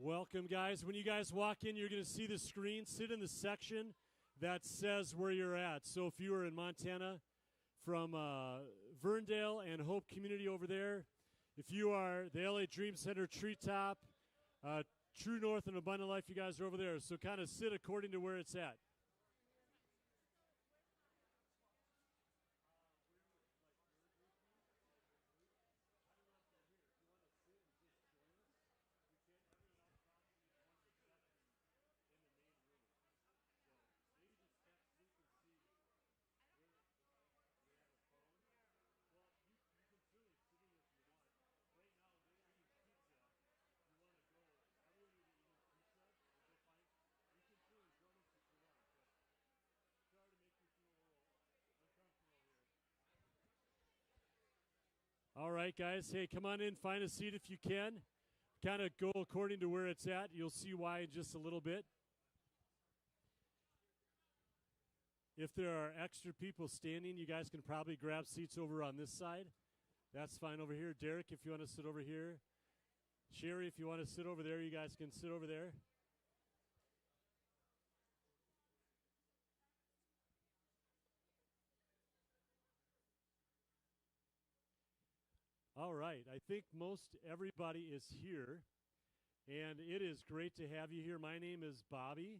Welcome, guys. When you guys walk in, you're going to see the screen. Sit in the section that says where you're at. So if you are in Montana, from Verndale and Hope Community over there, if you are the LA Dream Center, Treetop, True North, and Abundant Life, you guys are over there. So kind of sit according to where it's at. All right, guys. Hey, come on in. Find a seat if you can. Kind of go according to where it's at. You'll see why in just a little bit. If there are extra people standing, you guys can probably grab seats over on this side. That's fine over here. Derek, if you want to sit over here. Sherry, if you want to sit over there, you guys can sit over there. All right. I think most everybody is here, and it is great to have you here. My name is Bobby,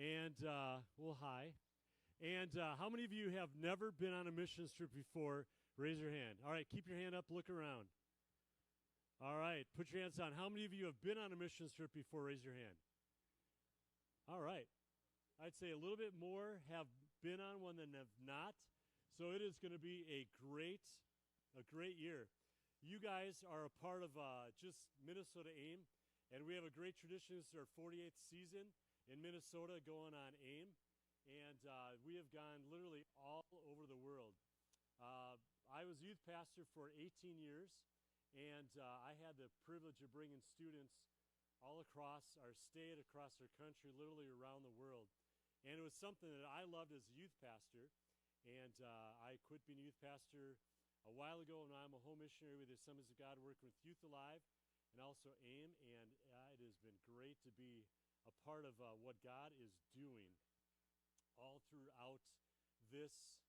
and, well, hi. And how many of you have never been on a missions trip before? Raise your hand. All right, keep your hand up, look around. All right, put your hands down. How many of you have been on a missions trip before? Raise your hand. All right. I'd say a little bit more have been on one than have not. So it is going to be a great year. You guys are a part of just Minnesota AIM, and we have a great tradition. This is our 48th season in Minnesota going on AIM, and we have gone literally all over the world. I was youth pastor for 18 years, and I had the privilege of bringing students all across our state, across our country, literally around the world. And it was something that I loved as a youth pastor, and I quit being a youth pastor a while ago, and I'm a home missionary with the Assemblies of God, working with Youth Alive and also AIM, and it has been great to be a part of what God is doing all throughout this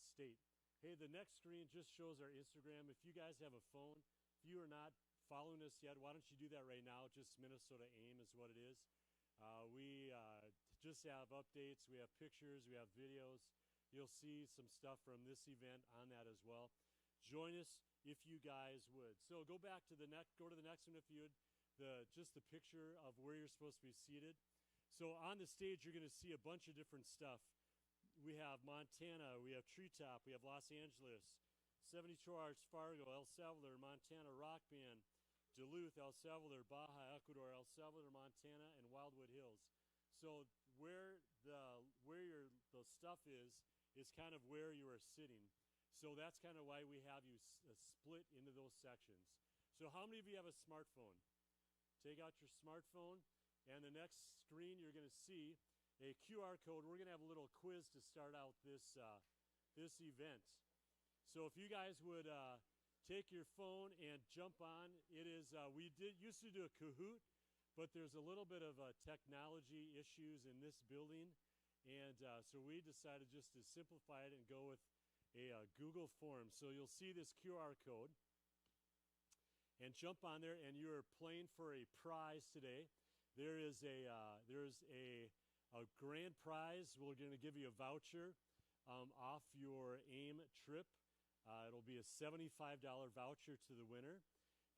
state. Hey, the next screen just shows our Instagram. If you guys have a phone, if you are not following us yet, why don't you do that right now? Just Minnesota AIM is what it is. We just have updates. We have pictures. We have videos. You'll see some stuff from this event on that as well. Join us if you guys would. So go back to the next one if you would. Just the picture of where you're supposed to be seated. So on the stage, you're going to see a bunch of different stuff. We have Montana, we have Treetop, we have Los Angeles, 72 Hours, Fargo, El Salvador, Montana Rock Band, Duluth, El Salvador, Baja, Ecuador, El Salvador, Montana, and Wildwood Hills. So where the stuff is kind of where you are sitting. So that's kind of why we have you split into those sections. So how many of you have a smartphone? Take out your smartphone, and the next screen you're going to see a QR code. We're going to have a little quiz to start out this event. So if you guys would take your phone and jump on, it is used to do a Kahoot, but there's a little bit of technology issues in this building. And so we decided just to simplify it and go with a Google form. So you'll see this QR code and jump on there, and you are playing for a prize today. There's a grand prize. We're going to give you a voucher off your AIM trip. It'll be a $75 voucher to the winner.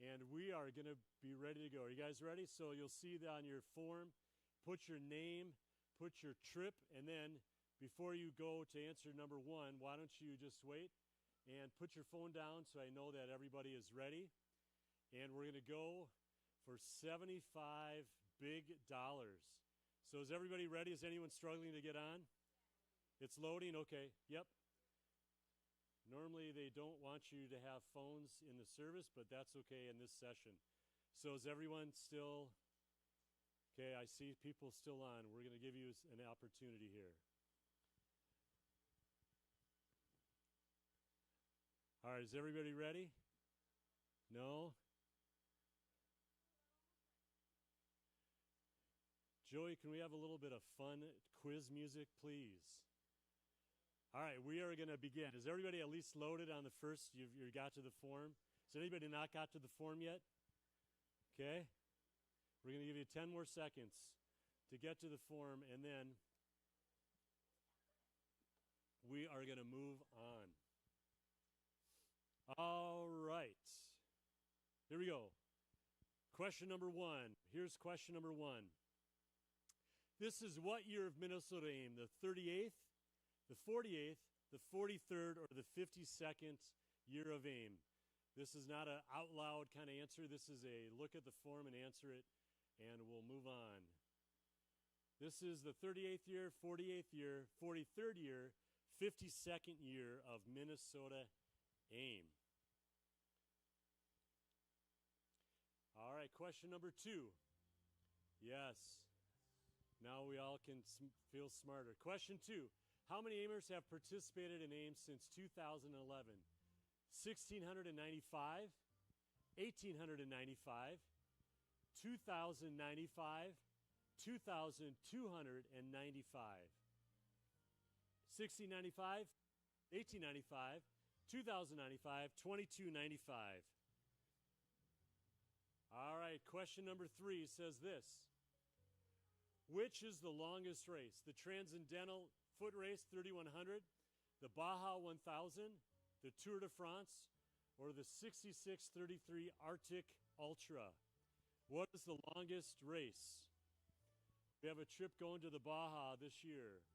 And we are going to be ready to go. Are you guys ready? So you'll see that on your form. Put your name, put your trip, and then before you go to answer number one, why don't you just wait and put your phone down so I know that everybody is ready. And we're going to go for $75 big dollars. So is everybody ready? Is anyone struggling to get on? It's loading? Okay. Yep. Normally they don't want you to have phones in the service, but that's okay in this session. So is everyone still... Okay, I see people still on. We're going to give you an opportunity here. All right, is everybody ready? No? Joey, can we have a little bit of fun quiz music, please? All right, we are going to begin. Is everybody at least loaded on the first? You got to the form? Has anybody not got to the form yet? Okay. We're going to give you 10 more seconds to get to the form, and then we are going to move on. All right. Here we go. Question number 1. Here's question number 1. This is what year of Minnesota AIM? The 38th, the 48th, the 43rd, or the 52nd year of AIM? This is not an out loud kind of answer. This is a look at the form and answer it, and we'll move on. This is the 38th year, 48th year, 43rd year, 52nd year of Minnesota AIM. All right, question number 2. Yes. Now we all can feel smarter. Question 2. How many AIMers have participated in AIM since 2011? 1,695, 1,895, 2,095, 2,295. 1,695, 1,895, 2,095, 2,295. All right, question number 3 says this. Which is the longest race? The Transcendental Foot Race 3,100, the Baja 1,000, the Tour de France, or the 6633 Arctic Ultra? What is the longest race? We have a trip going to the Baja this year.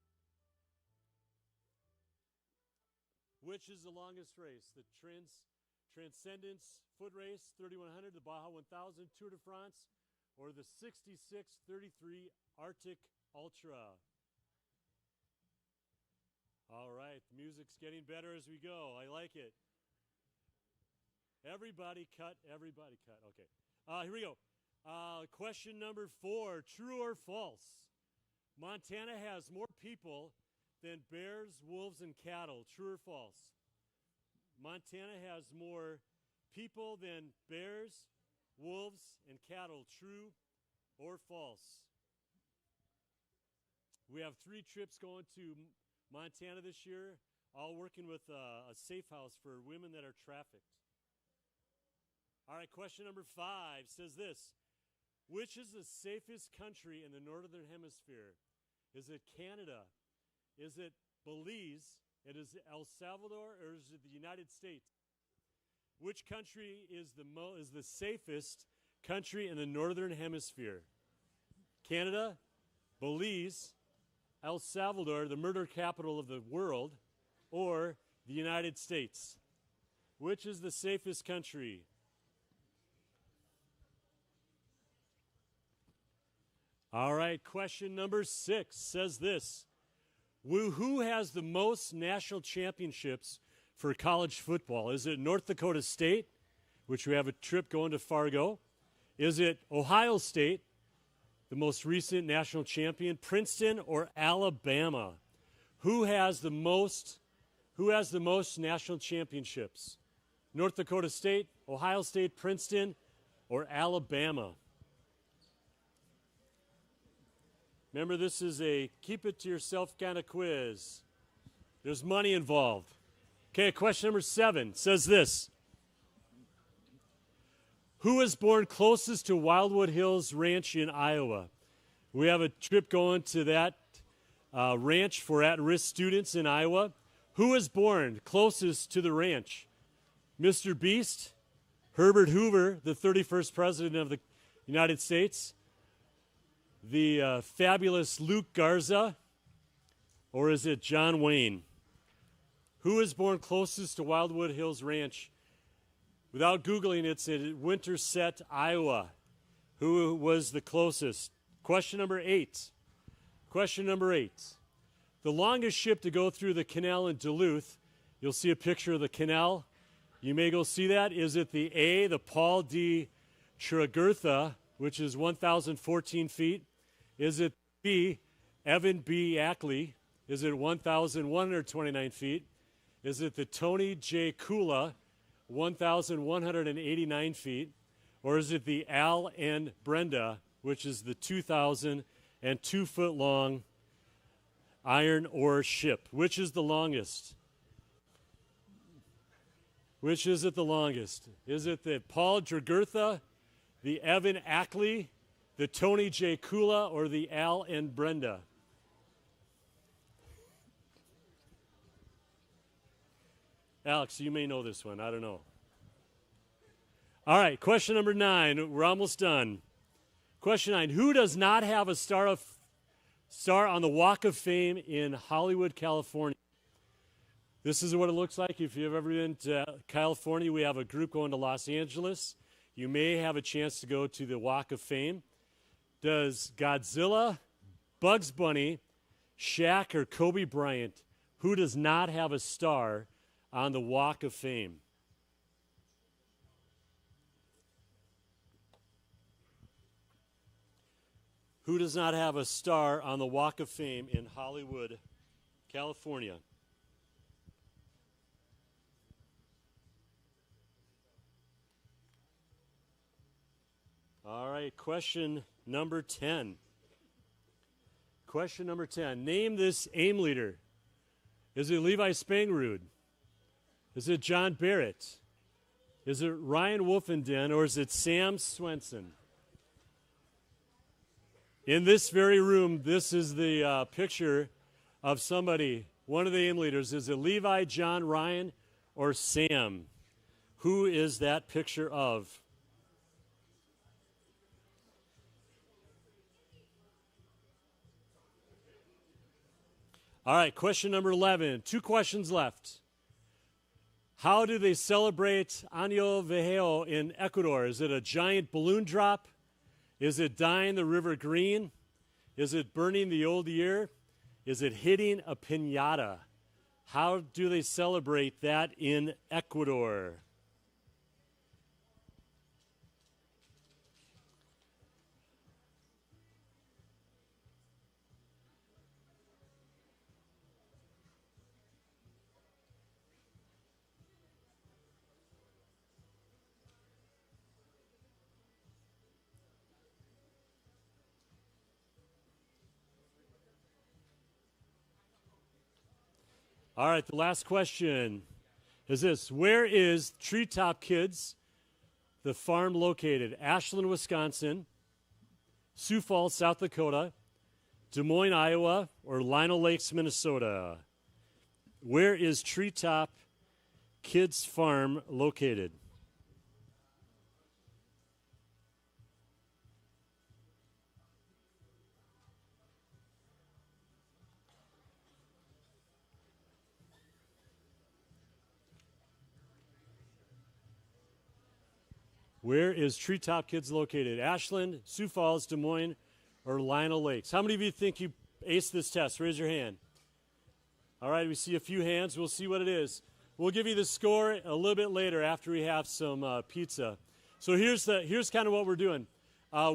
Which is the longest race? The Transcendence Foot Race 3,100, the Baja 1,000, Tour de France, or the 6633 Arctic Ultra? All right, music's getting better as we go. I like it. Everybody cut, everybody cut. Okay, here we go. Question number 4, true or false? Montana has more people than bears, wolves, and cattle. True or false? Montana has more people than bears, wolves, and cattle. True or false? We have 3 trips going to Montana this year, all working with a safe house for women that are trafficked. All right, question number 5 says this. Which is the safest country in the northern hemisphere? Is it Canada? Is it Belize? Is it El Salvador? Or is it the United States? Which country is the safest country in the northern hemisphere? Canada, Belize, El Salvador, the murder capital of the world, or the United States? Which is the safest country? All right, question number 6 says this. Who has the most national championships for college football? Is it North Dakota State, which we have a trip going to Fargo? Is it Ohio State, the most recent national champion, Princeton, or Alabama? Who has the most national championships? North Dakota State, Ohio State, Princeton, or Alabama? Remember, this is a keep it to yourself kind of quiz. There's money involved. Okay, question number 7 says this. Who was born closest to Wildwood Hills Ranch in Iowa? We have a trip going to that ranch for at-risk students in Iowa. Who was born closest to the ranch? Mr. Beast, Herbert Hoover, the 31st president of the United States, the fabulous Luke Garza, or is it John Wayne? Who was born closest to Wildwood Hills Ranch? Without Googling, it's in Winterset, Iowa. Who was the closest? Question number 8. Question number 8. The longest ship to go through the canal in Duluth, you'll see a picture of the canal. You may go see that. Is it the A, the Paul D. Tregurtha, which is 1,014 feet? Is it B, Evan B. Ackley? Is it 1,129 feet? Is it the Tony J. Kula, 1,189 feet? Or is it the Al and Brenda, which is the 2,000 and 2-foot long iron ore ship. Which is the longest? Which is it the longest? Is it the Paul Jagurtha, the Evan Ackley, the Tony J. Kula, or the Al and Brenda? Alex, you may know this one. I don't know. All right, question number 9. We're almost done. Question 9. Who does not have a star on the Walk of Fame in Hollywood, California? This is what it looks like. If you've ever been to California, we have a group going to Los Angeles. You may have a chance to go to the Walk of Fame. Does Godzilla, Bugs Bunny, Shaq, or Kobe Bryant, who does not have a star on the Walk of Fame? Who does not have a star on the Walk of Fame in Hollywood, California? All right, question number 10. Question number 10. Name this AIM leader. Is it Levi Spangerud? Is it John Barrett? Is it Ryan Wolfenden, or is it Sam Swenson? In this very room, this is the picture of somebody, one of the AIM leaders. Is it Levi, John, Ryan, or Sam? Who is that picture of? All right, question number 11. 2 questions left. How do they celebrate Año Viejo in Ecuador? Is it a giant balloon drop? Is it dyeing the river green? Is it burning the old year? Is it hitting a piñata? How do they celebrate that in Ecuador? All right, the last question is this. Where is Treetop Kids, the farm, located? Ashland, Wisconsin, Sioux Falls, South Dakota, Des Moines, Iowa, or Lino Lakes, Minnesota? Where is Treetop Kids Farm located? Where is Treetop Kids located? Ashland, Sioux Falls, Des Moines, or Lino Lakes? How many of you think you aced this test? Raise your hand. All right, we see a few hands. We'll see what it is. We'll give you the score a little bit later after we have some pizza. So here's kind of what we're doing.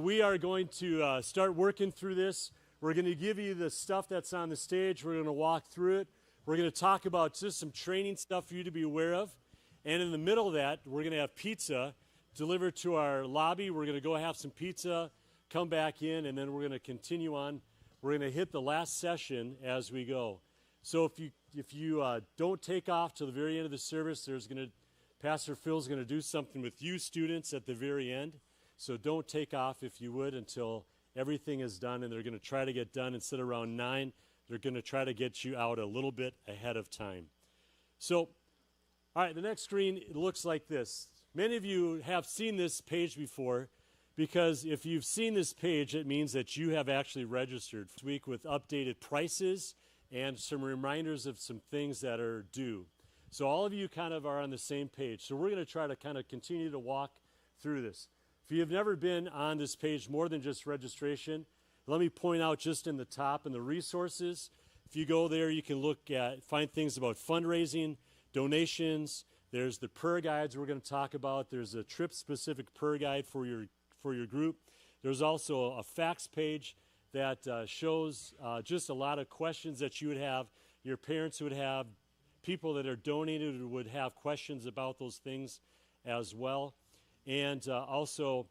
We are going to start working through this. We're going to give you the stuff that's on the stage. We're going to walk through it. We're going to talk about just some training stuff for you to be aware of. And in the middle of that, we're going to have pizza delivered to our lobby. We're going to go have some pizza, come back in, and then we're going to continue on. We're going to hit the last session as we go. So if you don't take off till the very end of the service, Pastor Phil's going to do something with you students at the very end. So don't take off, if you would, until everything is done, and they're going to try to get done instead of around 9. They're going to try to get you out a little bit ahead of time. So, all right, the next screen looks like this. Many of you have seen this page before, because if you've seen this page, it means that you have actually registered this week with updated prices and some reminders of some things that are due. So all of you kind of are on the same page. So we're going to try to kind of continue to walk through this. If you've never been on this page more than just registration, let me point out just in the top in the resources. If you go there, you can find things about fundraising, donations. There's the prayer guides we're going to talk about. There's a trip-specific prayer guide for your group. There's also a facts page that shows just a lot of questions that you would have, your parents would have, people that are donated would have questions about those things as well. And also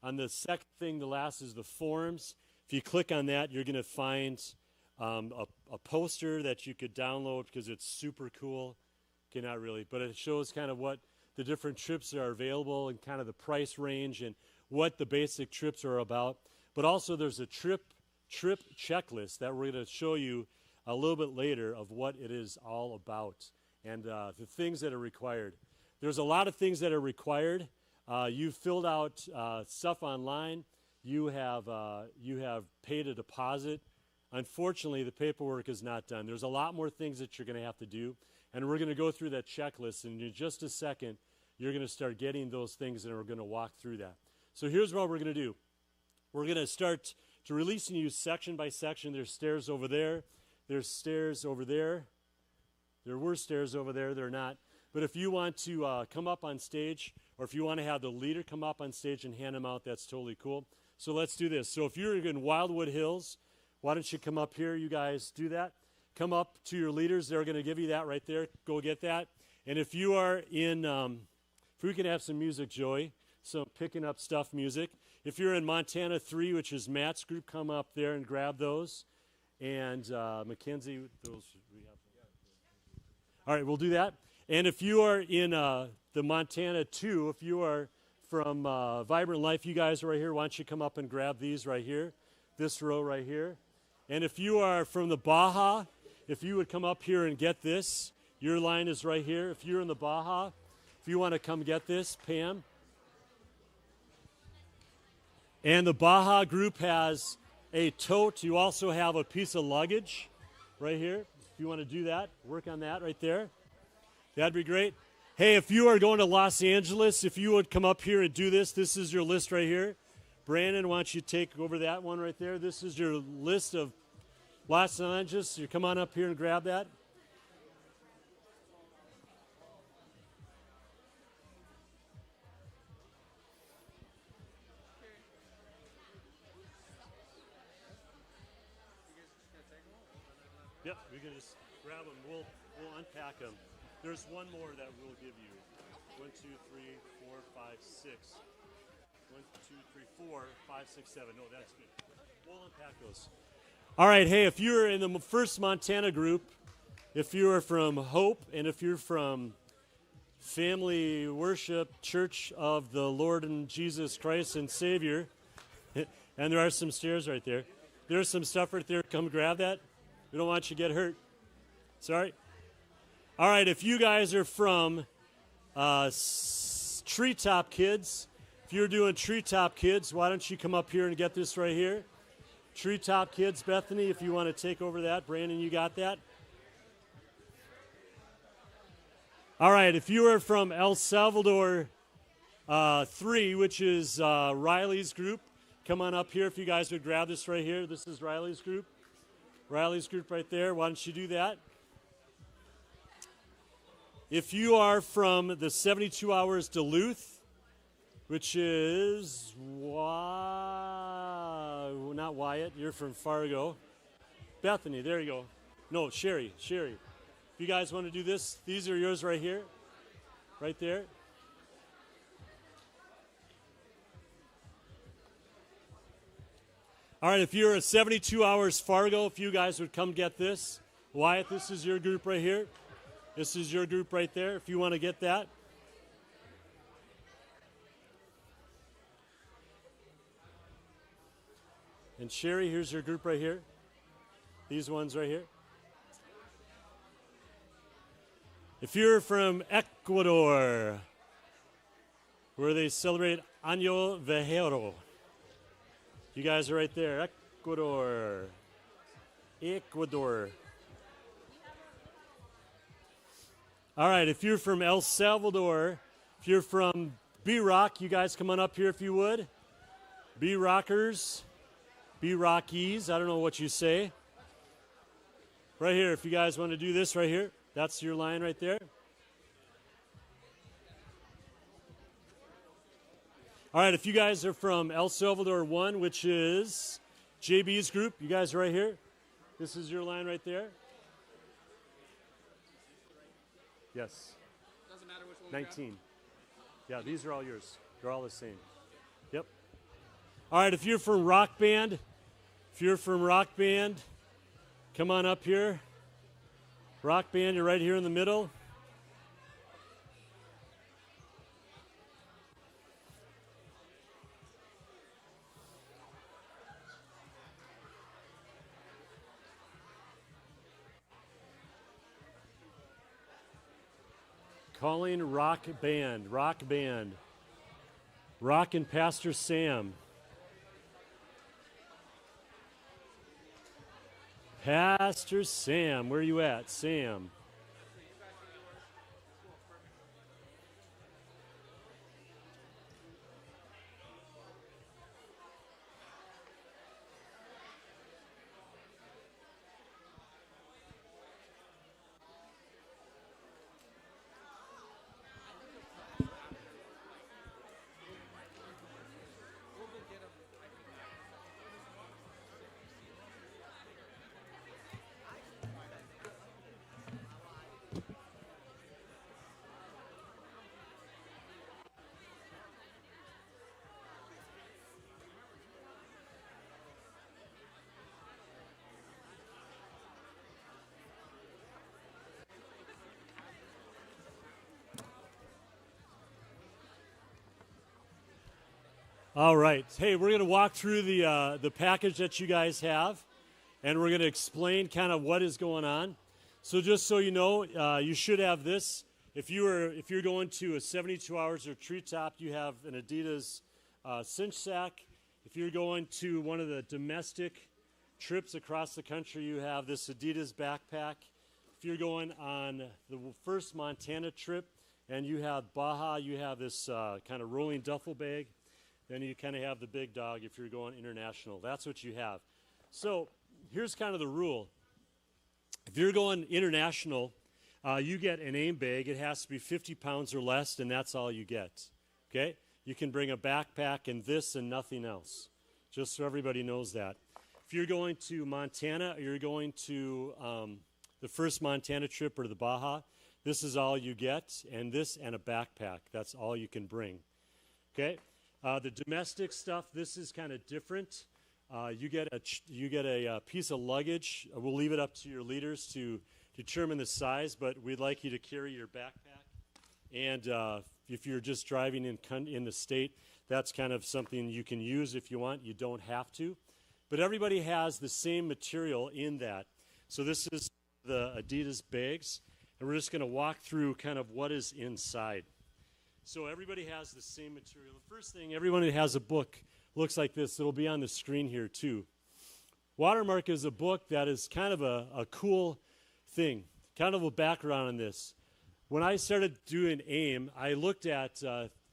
on the second thing, the last is the forums. If you click on that, you're going to find a poster that you could download because it's super cool. Okay, not really, but it shows kind of what the different trips are available and kind of the price range and what the basic trips are about. But also there's a trip checklist that we're going to show you a little bit later of what it is all about and the things that are required. There's a lot of things that are required. You filled out stuff online. You have paid a deposit. Unfortunately, the paperwork is not done. There's a lot more things that you're going to have to do, and we're going to go through that checklist, and in just a second, you're going to start getting those things, and we're going to walk through that. So here's what we're going to do. We're going to start to releasing you section by section. There's stairs over there. There's stairs over there. There were stairs over there. They're not. But if you want to come up on stage, or if you want to have the leader come up on stage and hand them out, that's totally cool. So let's do this. So if you're in Wildwood Hills, why don't you come up here? You guys do that. Come up to your leaders. They're going to give you that right there. Go get that. And if you are in, if we can have some music, Joey, some picking up stuff music. If you're in Montana 3, which is Matt's group, come up there and grab those. And Mackenzie, those we have. All right, we'll do that. And if you are in the Montana 2, if you are from Vibrant Life, you guys are right here. Why don't you come up and grab these right here, this row right here. And if you are from the Baja, if you would come up here and get this, your line is right here. If you're in the Baja, if you want to come get this, Pam. And the Baja group has a tote. You also have a piece of luggage right here. If you want to do that, work on that right there. That'd be great. Hey, if you are going to Los Angeles, if you would come up here and do this, this is your list right here. Brandon, why don't you take over that one right there? This is your list of Los Angeles. You come on up here and grab that. Yep, we can just grab them. We'll unpack them. There's one more that we'll give you. 1, 2, 3, 4, 5, 6. 1, 2, 3, 4, 5, 6, 7. No, that's good. We'll unpack those. All right, hey, if you're in the first Montana group, if you're from Hope, and if you're from Family Worship Church of the Lord and Jesus Christ and Savior, and there are some stairs right there. There's some stuff right there. Come grab that. We don't want you to get hurt. Sorry. All right, if you guys are from Treetop Kids, if you're doing Treetop Kids, why don't you come up here and get this right here? Treetop Kids, Bethany, if you want to take over that. Brandon, you got that? All right, if you are from El Salvador 3, which is Riley's group, come on up here if you guys would grab this right here. This is Riley's group. Riley's group right there. Why don't you do that? If you are from the 72 Hours Duluth, which is not Wyatt, you're from Fargo. Bethany, there you go. No, Sherry. If you guys want to do this, these are yours right here, right there. All right, if you're at 72 Hours Fargo, if you guys would come get this. Wyatt, this is your group right here. This is your group right there, if you want to get that. And Sherry, here's your group right here. These ones right here. If you're from Ecuador, where they celebrate Año Viejo, you guys are right there. Ecuador. All right, if you're from El Salvador, if you're from B-Rock, you guys come on up here if you would. B-Rockers, B-Rockies, I don't know what you say. Right here, if you guys want to do this right here, that's your line right there. All right, if you guys are from El Salvador 1, which is JB's group, you guys are right here. This is your line right there. Yes. Doesn't matter which one. 19. Yeah, these are all yours. They're all the same. Yep. All right, if you're from Rock Band, If you're from Rock Band, come on up here. Rock Band, you're right here in the middle. Calling Rock Band, Rock Band. Rock and Pastor Sam. Pastor Sam, where are you at, Sam? All right. Hey, we're going to walk through the package that you guys have, and we're going to explain kind of what is going on. So just so you know, you should have this. If you're going to a 72 hours or treetop, you have an Adidas cinch sack. If you're going to one of the domestic trips across the country, you have this Adidas backpack. If you're going on the first Montana trip and you have Baja, you have this kind of rolling duffel bag. Then you kind of have the big dog if you're going international. That's what you have. So here's kind of the rule. If you're going international, you get an AIM bag. It has to be 50 pounds or less, and that's all you get. Okay? You can bring a backpack and this and nothing else, just so everybody knows that. If you're going to Montana or you're going to the first Montana trip or the Baja, this is all you get, and this and a backpack. That's all you can bring. Okay? The domestic stuff, this is kind of different. You get a piece of luggage. We'll leave it up to your leaders to determine the size, but we'd like you to carry your backpack. And if you're just driving in the state, that's kind of something you can use if you want. You don't have to. But everybody has the same material in that. So this is the Adidas bags, and we're just going to walk through kind of what is inside. So everybody has the same material. The first thing, everyone has a book. Looks like this. It'll be on the screen here too. Watermark is a book that is kind of a cool thing, kind of a background on this. When I started doing AIM, I looked at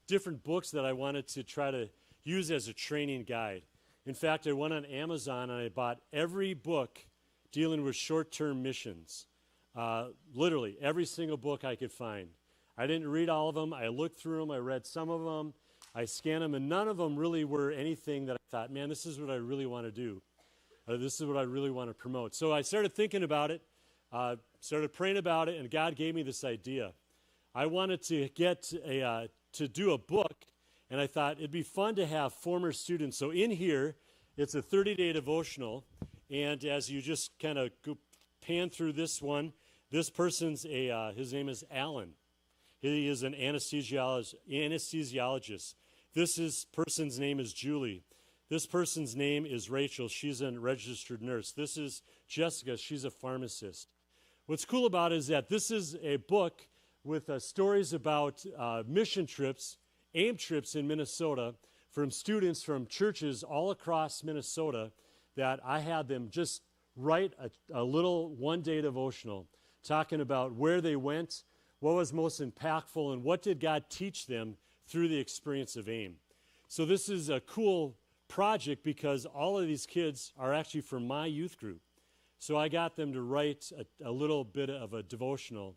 different books that I wanted to try to use as a training guide. In fact, I went on Amazon and I bought every book dealing with short-term missions. Literally, every single book I could find. I didn't read all of them. I looked through them. I read some of them. I scanned them, and none of them really were anything that I thought, man, this is what I really want to do. This is what I really want to promote. So I started thinking about it, started praying about it, and God gave me this idea. I wanted to to do a book, and I thought it'd be fun to have former students. So in here, it's a 30-day devotional, and as you just kind of pan through this one, this person's his name is Alan. He is an anesthesiologist. This person's name is Julie. This person's name is Rachel. She's a registered nurse. This is Jessica. She's a pharmacist. What's cool about it is that this is a book with stories about mission trips, AIM trips in Minnesota from students from churches all across Minnesota that I had them just write a little one-day devotional talking about where they went, what was most impactful, and what did God teach them through the experience of AIM. So this is a cool project because all of these kids are actually from my youth group. So I got them to write a little bit of a devotional.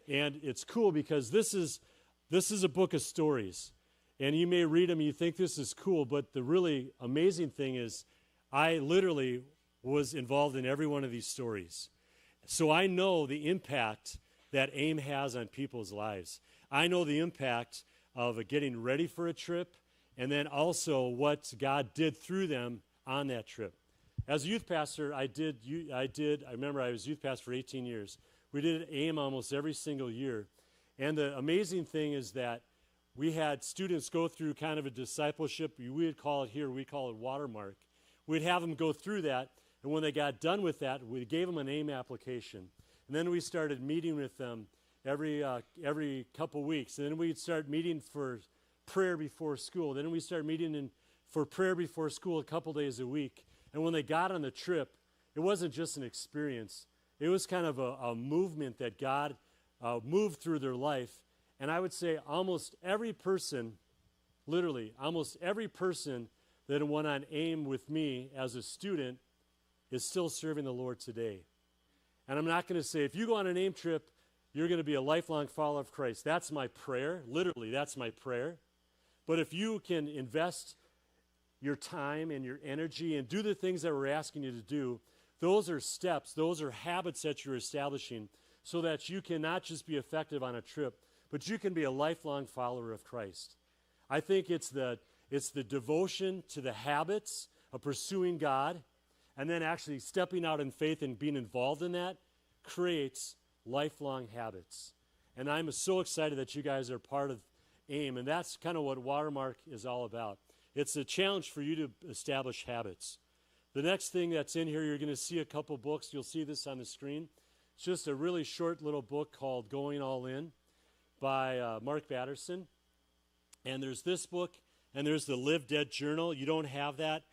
And it's cool because this is a book of stories. And you may read them and you think this is cool, but the really amazing thing is I literally was involved in every one of these stories. So I know the impact that AIM has on people's lives. I know the impact of getting ready for a trip and then also what God did through them on that trip. As a youth pastor, I remember I was youth pastor for 18 years. We did AIM almost every single year. And the amazing thing is that we had students go through kind of a discipleship. We would call it here, we call it watermark. We'd have them go through that, and when they got done with that, we gave them an AIM application. And then we started meeting with them every couple weeks. And then we'd start meeting for prayer before school. Then we started meeting for prayer before school a couple days a week. And when they got on the trip, it wasn't just an experience. It was kind of a movement that God moved through their life. And I would say almost every person, literally, almost every person that went on AIM with me as a student is still serving the Lord today. And I'm not going to say, if you go on an AIM trip, you're going to be a lifelong follower of Christ. That's my prayer. Literally, that's my prayer. But if you can invest your time and your energy and do the things that we're asking you to do, those are steps, those are habits that you're establishing so that you can not just be effective on a trip, but you can be a lifelong follower of Christ. I think it's the devotion to the habits of pursuing God and then actually stepping out in faith and being involved in that creates lifelong habits. And I'm so excited that you guys are part of AIM, and that's kind of what Watermark is all about. It's a challenge for you to establish habits. The next thing that's in here, you're going to see a couple books. You'll see this on the screen. It's just a really short little book called Going All In by Mark Batterson. And there's this book, and there's the Live Dead Journal. You don't have that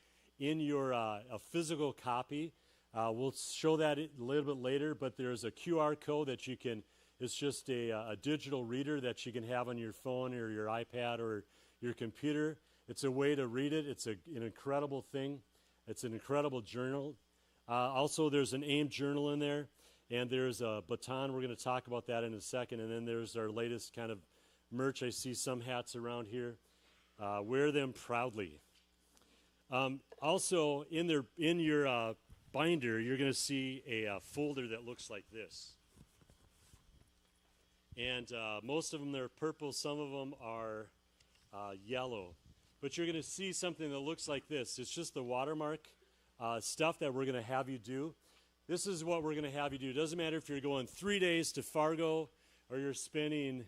in your a physical copy. We'll show that a little bit later, but there's a QR code that you can, it's just a digital reader that you can have on your phone or your iPad or your computer. It's a way to read it. It's an incredible thing. It's an incredible journal. Also, there's an AIM journal in there, and there's a baton. We're going to talk about that in a second. And then there's our latest kind of merch. I see some hats around here. Wear them proudly. Also, in your binder, you're going to see a folder that looks like this. And most of them are purple. Some of them are yellow. But you're going to see something that looks like this. It's just the watermark stuff that we're going to have you do. This is what we're going to have you do. It doesn't matter if you're going 3 days to Fargo or you're spending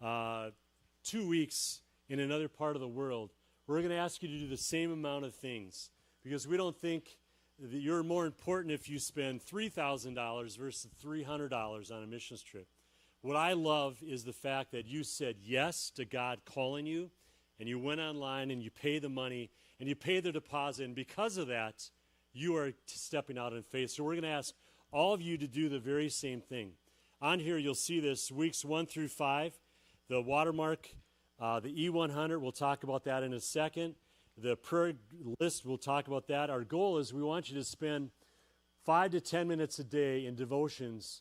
2 weeks in another part of the world. We're going to ask you to do the same amount of things because we don't think that you're more important if you spend $3,000 versus $300 on a missions trip. What I love is the fact that you said yes to God calling you, and you went online and you pay the money and you pay the deposit, and because of that, you are stepping out in faith. So we're going to ask all of you to do the very same thing. On here, you'll see this weeks 1 through 5, the watermark, the E100. We'll talk about that in a second. The prayer list, we'll talk about that. Our goal is we want you to spend 5 to 10 minutes a day in devotions,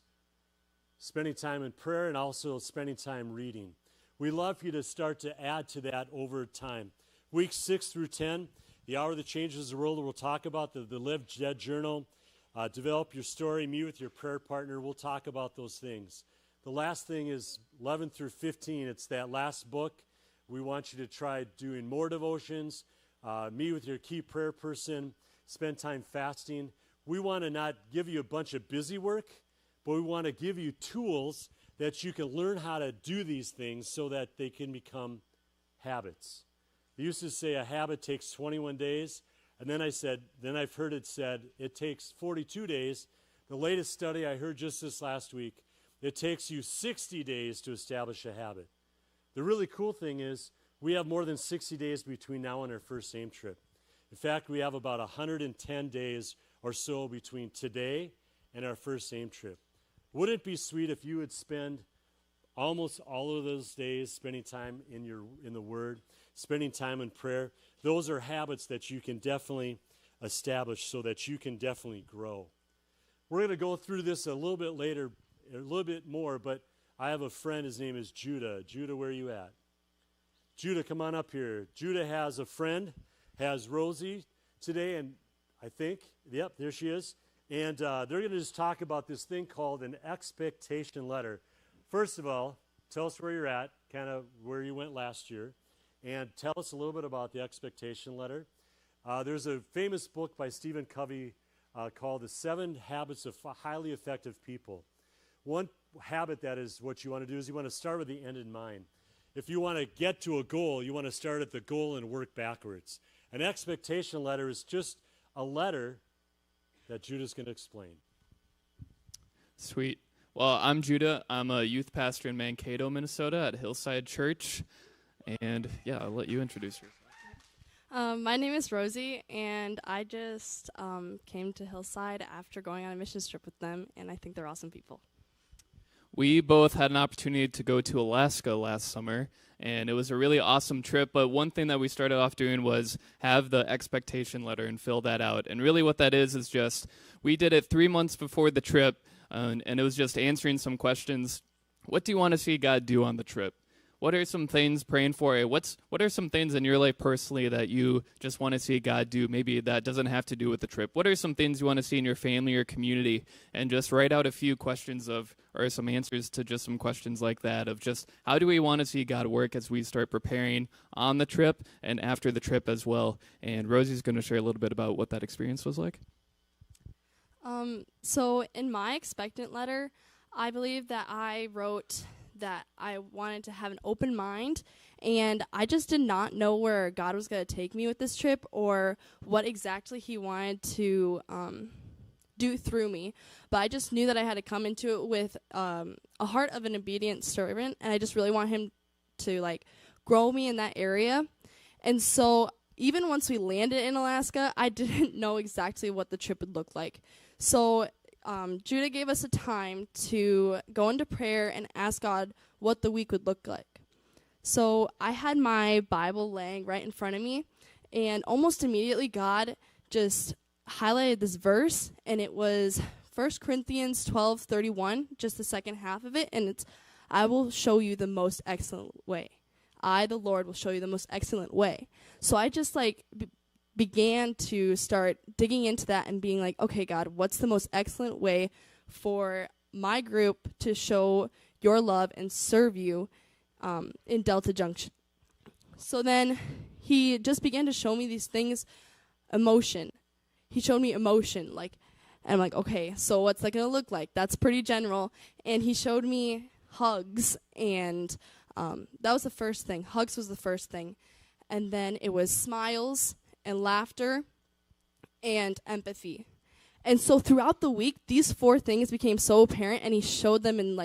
spending time in prayer and also spending time reading. We love for you to start to add to that over time. Weeks 6 through 10, the hour that changes the world, we'll talk about the Live Dead Journal. Develop your story, meet with your prayer partner. We'll talk about those things. The last thing is 11 through 15. It's that last book. We want you to try doing more devotions, meet with your key prayer person, spend time fasting. We want to not give you a bunch of busy work, but we want to give you tools that you can learn how to do these things so that they can become habits. They used to say a habit takes 21 days, and then I've heard it said it takes 42 days. The latest study I heard just this last week, it takes you 60 days to establish a habit. The really cool thing is we have more than 60 days between now and our first AIM trip. In fact, we have about 110 days or so between today and our first AIM trip. Wouldn't it be sweet if you would spend almost all of those days spending time in the Word, spending time in prayer? Those are habits that you can definitely establish so that you can definitely grow. We're going to go through this a little bit later, a little bit more, but I have a friend. His name is Judah. Judah, where are you at? Judah, come on up here. Judah has a friend, has Rosie today, and I think, yep, there she is. And they're going to just talk about this thing called an expectation letter. First of all, tell us where you're at, kind of where you went last year, and tell us a little bit about the expectation letter. There's a famous book by Stephen Covey called The 7 Habits of Highly Effective People. One habit that is what you want to do is you want to start with the end in mind. If you want to get to a goal, you want to start at the goal and work backwards. An expectation letter is just a letter that Judah's going to explain. Sweet. Well, I'm Judah. I'm a youth pastor in Mankato, Minnesota at Hillside Church. And yeah, I'll let you introduce yourself. My name is Rosie, and I just came to Hillside after going on a mission trip with them, and I think they're awesome people. We both had an opportunity to go to Alaska last summer, and it was a really awesome trip. But one thing that we started off doing was have the expectation letter and fill that out. And really what that is just we did it 3 months before the trip, and it was just answering some questions. What do you want to see God do on the trip? What are some things praying for? What are some things in your life personally that you just want to see God do? Maybe that doesn't have to do with the trip. What are some things you want to see in your family or community? And just write out a few questions or some answers to just some questions like that of just how do we want to see God work as we start preparing on the trip and after the trip as well. And Rosie's going to share a little bit about what that experience was like. So in my expectant letter, I believe that I wrote that I wanted to have an open mind, and I just did not know where God was going to take me with this trip or what exactly he wanted to do through me. But I just knew that I had to come into it with a heart of an obedient servant, and I just really want him to grow me in that area. And so even once we landed in Alaska, I didn't know exactly what the trip would look like. So Judah gave us a time to go into prayer and ask God what the week would look like. So I had my Bible laying right in front of me, and almost immediately God just highlighted this verse, and it was 1 Corinthians 12:31, just the second half of it, and it's, I will show you the most excellent way. I, the Lord, will show you the most excellent way. So I just began to start digging into that and being like, okay, God, what's the most excellent way for my group to show your love and serve you in Delta Junction? So then he just began to show me these things, emotion. He showed me emotion, and I'm like, okay, so what's that going to look like? That's pretty general. And he showed me hugs, and that was the first thing. Hugs was the first thing. And then it was smiles and laughter and empathy. And so throughout the week, these 4 things became so apparent, and he showed them in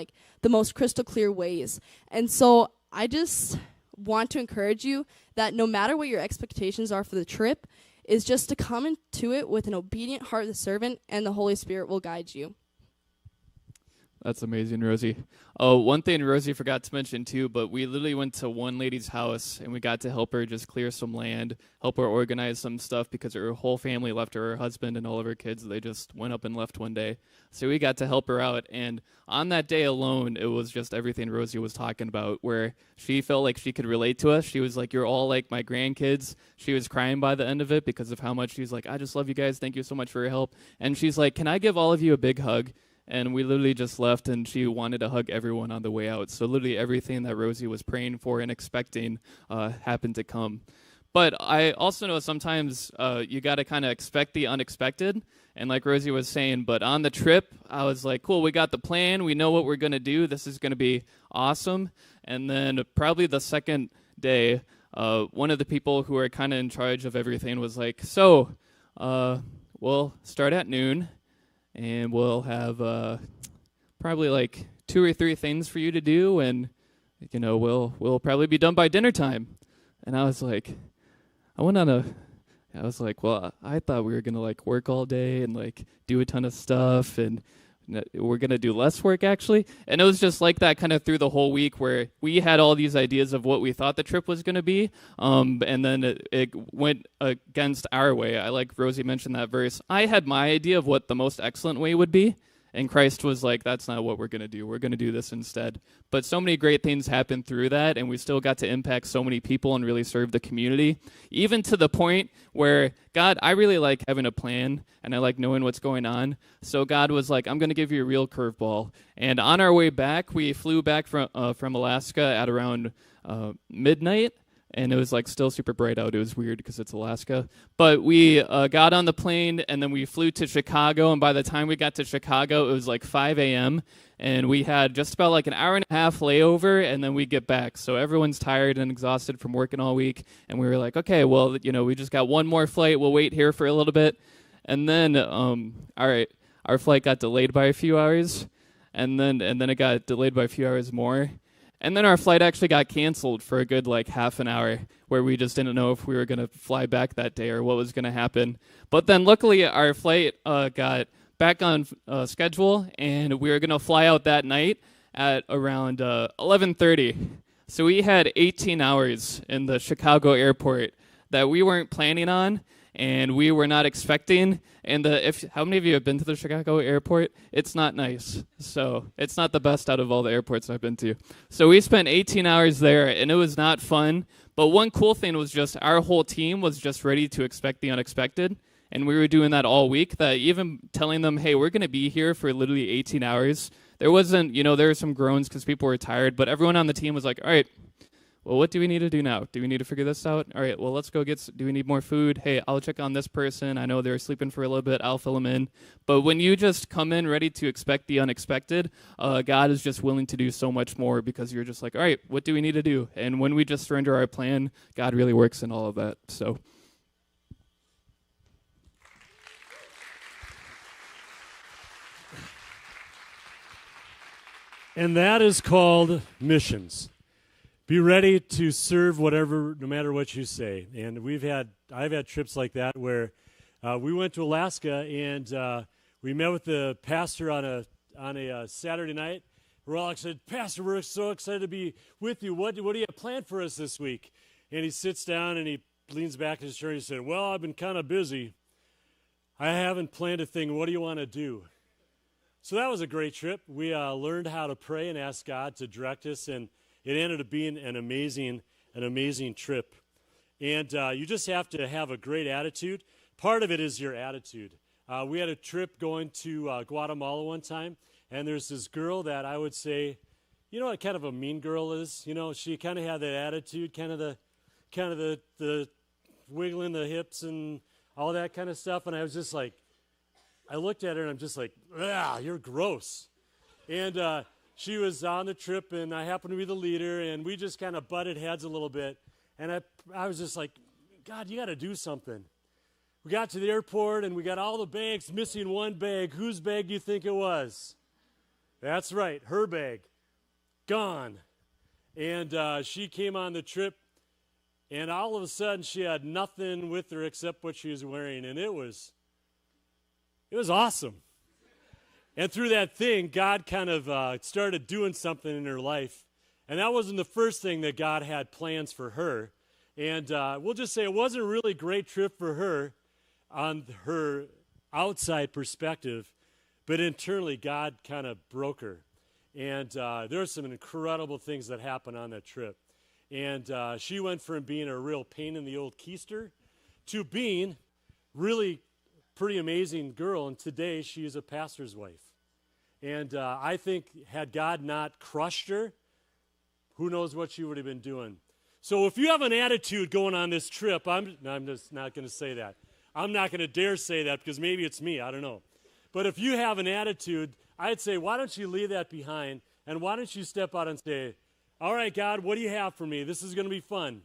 the most crystal clear ways. And so I just want to encourage you that no matter what your expectations are for the trip, is just to come into it with an obedient heart of the servant, and the Holy Spirit will guide you. That's amazing, Rosie. Oh, one thing Rosie forgot to mention too, but we literally went to one lady's house and we got to help her just clear some land, help her organize some stuff because her whole family left her husband and all of her kids. They just went up and left one day. So we got to help her out. And on that day alone, it was just everything Rosie was talking about, where she felt like she could relate to us. She was like, you're all like my grandkids. She was crying by the end of it because of how much she's like, I just love you guys. Thank you so much for your help. And she's like, can I give all of you a big hug? And we literally just left, and she wanted to hug everyone on the way out. So literally everything that Rosie was praying for and expecting happened to come. But I also know sometimes you got to kind of expect the unexpected. And like Rosie was saying, but on the trip, I was like, cool, we got the plan. We know what we're going to do. This is going to be awesome. And then probably the second day, one of the people who are kind of in charge of everything was like, so we'll start at noon. And we'll have probably 2 or 3 things for you to do, and we'll probably be done by dinner time. And I was like, well, I thought we were gonna work all day and do a ton of stuff, and we're gonna do less work actually. And it was just like that kind of through the whole week, where we had all these ideas of what we thought the trip was gonna be, and then it went against our way. I like Rosie mentioned that verse. I had my idea of what the most excellent way would be, and Christ was like, that's not what we're gonna do. We're gonna do this instead. But so many great things happened through that, and we still got to impact so many people and really serve the community, even to the point where, God, I really like having a plan, and I like knowing what's going on. So God was like, I'm going to give you a real curveball. And on our way back, we flew back from Alaska at around midnight, and it was like still super bright out. It was weird because it's Alaska. But we got on the plane, and then we flew to Chicago, and by the time we got to Chicago, it was like 5 a.m., and we had just about like an hour and a half layover, and then we get back. So everyone's tired and exhausted from working all week, and we were like, okay, well, we just got one more flight. We'll wait here for a little bit. And then, all right, our flight got delayed by a few hours, and then it got delayed by a few hours more. And then our flight actually got canceled for a good like half an hour, where we just didn't know if we were going to fly back that day or what was going to happen. But then luckily our flight got back on schedule, and we were going to fly out that night at around 11:30. So we had 18 hours in the Chicago airport that we weren't planning on, and we were not expecting. And how many of you have been to the Chicago airport? It's not nice. So it's not the best out of all the airports I've been to. So we spent 18 hours there, and it was not fun. But one cool thing was just our whole team was just ready to expect the unexpected. And we were doing that all week, that even telling them, hey, we're going to be here for literally 18 hours. There wasn't, there were some groans because people were tired, but everyone on the team was like, all right, well, what do we need to do now? Do we need to figure this out? All right, well, let's go do we need more food? Hey, I'll check on this person. I know they're sleeping for a little bit. I'll fill them in. But when you just come in ready to expect the unexpected, God is just willing to do so much more, because you're just like, all right, what do we need to do? And when we just surrender our plan, God really works in all of that. So. And that is called missions. Be ready to serve no matter what you say. And I've had trips like that where we went to Alaska, and we met with the pastor on a Saturday night. We're all excited. Pastor, we're so excited to be with you. What do you have planned for us this week? And he sits down and he leans back in his chair and he said, well, I've been kind of busy. I haven't planned a thing. What do you want to do? So that was a great trip. We learned how to pray and ask God to direct us, and it ended up being an amazing trip. And you just have to have a great attitude. Part of it is your attitude. We had a trip going to Guatemala one time, and there's this girl that I would say, what kind of a mean girl is? She kind of had that attitude, kind of the wiggling the hips and all that kind of stuff. And I was just like, I looked at her and I'm just like, you're gross. And she was on the trip, and I happened to be the leader, and we just kind of butted heads a little bit. And I was just like, God, you got to do something. We got to the airport, and we got all the bags, missing one bag. Whose bag do you think it was? That's right, her bag. Gone. And she came on the trip, and all of a sudden she had nothing with her except what she was wearing, and it was awesome. And through that thing, God kind of started doing something in her life. And that wasn't the first thing that God had plans for her. And we'll just say it wasn't a really great trip for her on her outside perspective, but internally God kind of broke her. And there were some incredible things that happened on that trip. And she went from being a real pain in the old keister to being really pretty amazing girl, and today she is a pastor's wife. And I think had God not crushed her, who knows what she would have been doing. So if you have an attitude going on this trip, I'm just not going to say that. I'm not going to dare say that, because maybe it's me, I don't know. But if you have an attitude, I'd say, why don't you leave that behind, and why don't you step out and say, all right, God, what do you have for me? This is going to be fun.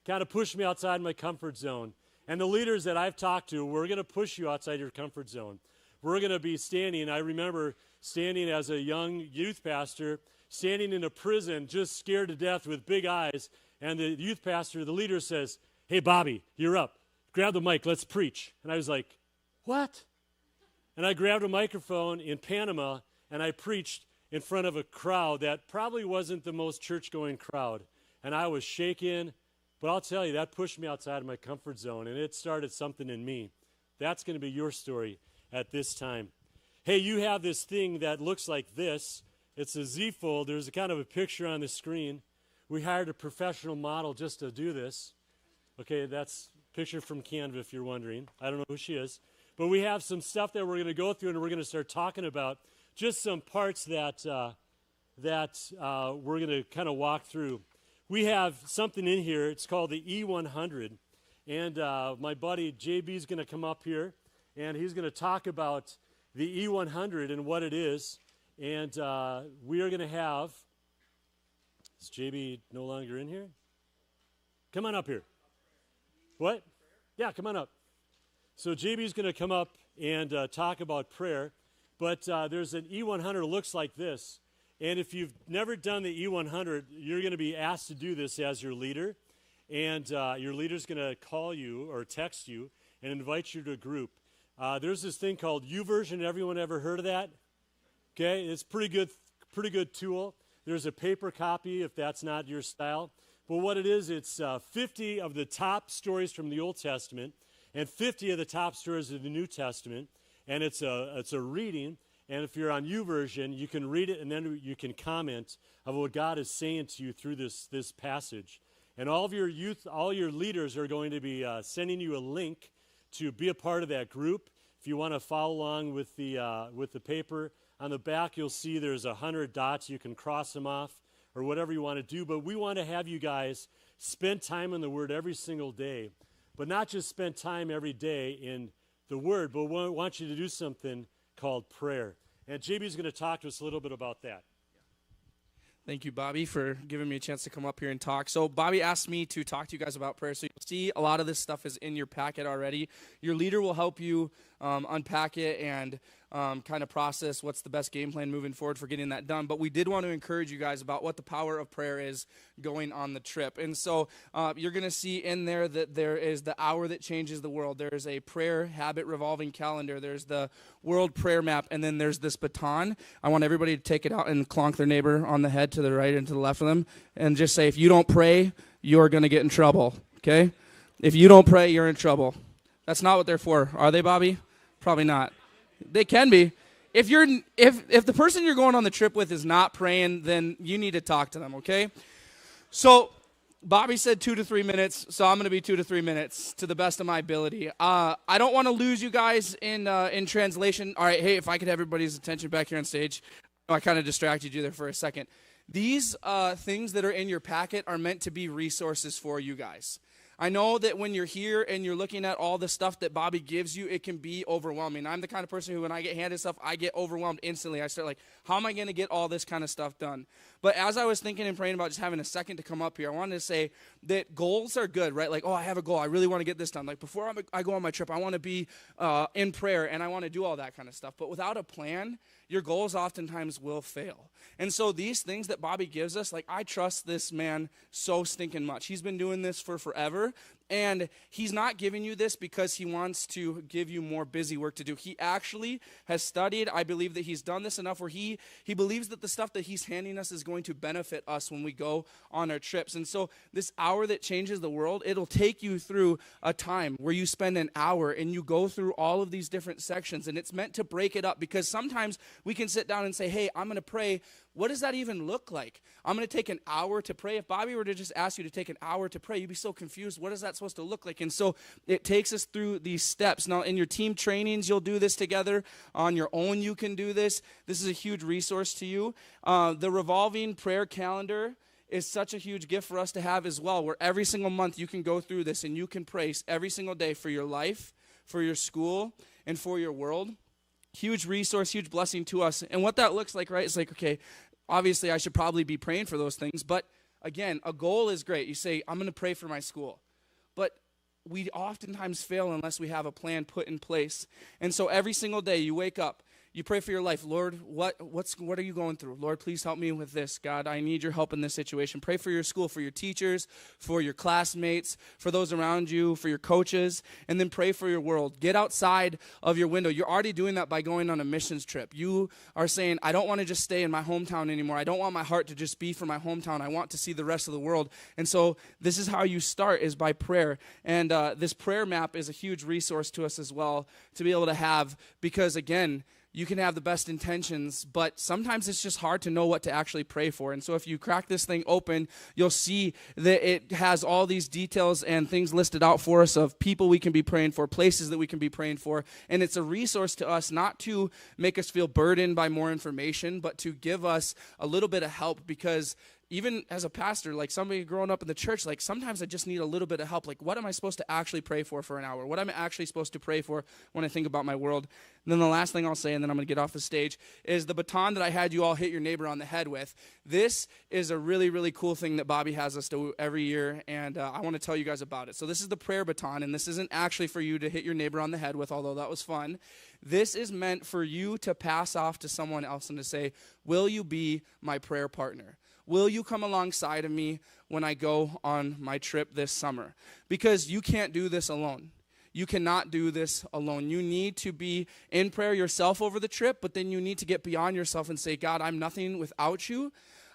Kind of push me outside my comfort zone. And the leaders that I've talked to, we're going to push you outside your comfort zone. We're going to be standing. I remember standing as a young youth pastor, standing in a prison, just scared to death with big eyes. And the youth pastor, the leader says, hey, Bobby, you're up. Grab the mic, let's preach. And I was like, what? And I grabbed a microphone in Panama, and I preached in front of a crowd that probably wasn't the most church-going crowd. And I was shaking. But I'll tell you, that pushed me outside of my comfort zone, and it started something in me. That's going to be your story at this time. Hey, you have this thing that looks like this. It's a Z-fold. There's a kind of a picture on the screen. We hired a professional model just to do this. Okay, that's a picture from Canva if you're wondering. I don't know who she is. But we have some stuff that we're going to go through, and we're going to start talking about just some parts that we're going to kind of walk through. we have something in here. It's called the E100. And my buddy JB is going to come up here, and he's going to talk about the E100 and what it is. And we are going to have, is JB no longer in here? Come on up here. What? Yeah, come on up. So JB is going to come up and talk about prayer. But there's an E100 that looks like this. And if you've never done the E100, you're going to be asked to do this as your leader. And your leader's going to call you or text you and invite you to a group. There's this thing called YouVersion. Everyone ever heard of that? Okay, it's pretty good tool. There's a paper copy if that's not your style. But what it is, it's 50 of the top stories from the Old Testament and 50 of the top stories of the New Testament. And it's a reading. And if you're on YouVersion, you can read it and then you can comment of what God is saying to you through this passage. And all of your youth, all your leaders are going to be sending you a link to be a part of that group. If you want to follow along with the paper, on the back you'll see there's 100 dots. You can cross them off or whatever you want to do. But we want to have you guys spend time in the Word every single day. But not just spend time every day in the Word, but we want you to do something called prayer. And JB is going to talk to us a little bit about that. Thank you, Bobby, for giving me a chance to come up here and talk. So Bobby asked me to talk to you guys about prayer. So you'll see a lot of this stuff is in your packet already. Your leader will help you unpack it and kind of process what's the best game plan moving forward for getting that done. But we did want to encourage you guys about what the power of prayer is going on the trip. And so you're going to see in there that there is the hour that changes the world. There's a prayer habit revolving calendar. There's the world prayer map. And then there's this baton. I want everybody to take it out and clonk their neighbor on the head to the right and to the left of them. And just say, if you don't pray, you're going to get in trouble. Okay? If you don't pray, you're in trouble. That's not what they're for. Are they, Bobby? Probably not. They can be. If the person you're going on the trip with is not praying, then you need to talk to them, okay? So Bobby said 2 to 3 minutes, so I'm going to be 2 to 3 minutes to the best of my ability. I don't want to lose you guys in translation. All right, hey, if I could have everybody's attention back here on stage. I kind of distracted you there for a second. These things that are in your packet are meant to be resources for you guys. I know that when you're here and you're looking at all the stuff that Bobby gives you, it can be overwhelming. I'm the kind of person who, when I get handed stuff, I get overwhelmed instantly. I start like, how am I going to get all this kind of stuff done? But as I was thinking and praying about just having a second to come up here, I wanted to say that goals are good, right? Like, oh, I have a goal. I really want to get this done. Like, before I go on my trip, I want to be in prayer, and I want to do all that kind of stuff. But without a plan, your goals oftentimes will fail. And so these things that Bobby gives us, like, I trust this man so stinking much. He's been doing this for forever. And he's not giving you this because he wants to give you more busy work to do. He actually has studied. I believe that he's done this enough where he believes that the stuff that he's handing us is going to benefit us when we go on our trips. And so this hour that changes the world, it'll take you through a time where you spend an hour and you go through all of these different sections. And it's meant to break it up because sometimes we can sit down and say, hey, I'm going to pray. What does that even look like? I'm going to take an hour to pray. If Bobby were to just ask you to take an hour to pray, you'd be so confused. What is that supposed to look like? And so it takes us through these steps. Now, in your team trainings, you'll do this together. On your own, you can do this. This is a huge resource to you. The revolving prayer calendar is such a huge gift for us to have as well, where every single month you can go through this and you can pray every single day for your life, for your school, and for your world. Huge resource, huge blessing to us. And what that looks like, right, is like, okay, obviously I should probably be praying for those things. But again, a goal is great. You say, I'm going to pray for my school. But we oftentimes fail unless we have a plan put in place. And so every single day you wake up, you pray for your life. Lord, what are you going through? Lord, please help me with this. God, I need your help in this situation. Pray for your school, for your teachers, for your classmates, for those around you, for your coaches, and then pray for your world. Get outside of your window. You're already doing that by going on a missions trip. You are saying, I don't want to just stay in my hometown anymore. I don't want my heart to just be for my hometown. I want to see the rest of the world. And so this is how you start, is by prayer. And this prayer map is a huge resource to us as well to be able to have, because again, you can have the best intentions, but sometimes it's just hard to know what to actually pray for. And so if you crack this thing open, you'll see that it has all these details and things listed out for us of people we can be praying for, places that we can be praying for. And it's a resource to us not to make us feel burdened by more information, but to give us a little bit of help, because even as a pastor, like somebody growing up in the church, like sometimes I just need a little bit of help. Like, what am I supposed to actually pray for an hour? What am I actually supposed to pray for when I think about my world? And then the last thing I'll say, and then I'm going to get off the stage, is the baton that I had you all hit your neighbor on the head with. This is a really, really cool thing that Bobby has us do every year, and I want to tell you guys about it. So this is the prayer baton, and this isn't actually for you to hit your neighbor on the head with, although that was fun. This is meant for you to pass off to someone else and to say, will you be my prayer partner? Will you come alongside of me when I go on my trip this summer? Because you can't do this alone. You cannot do this alone. You need to be in prayer yourself over the trip, but then you need to get beyond yourself and say, God, I'm nothing without you.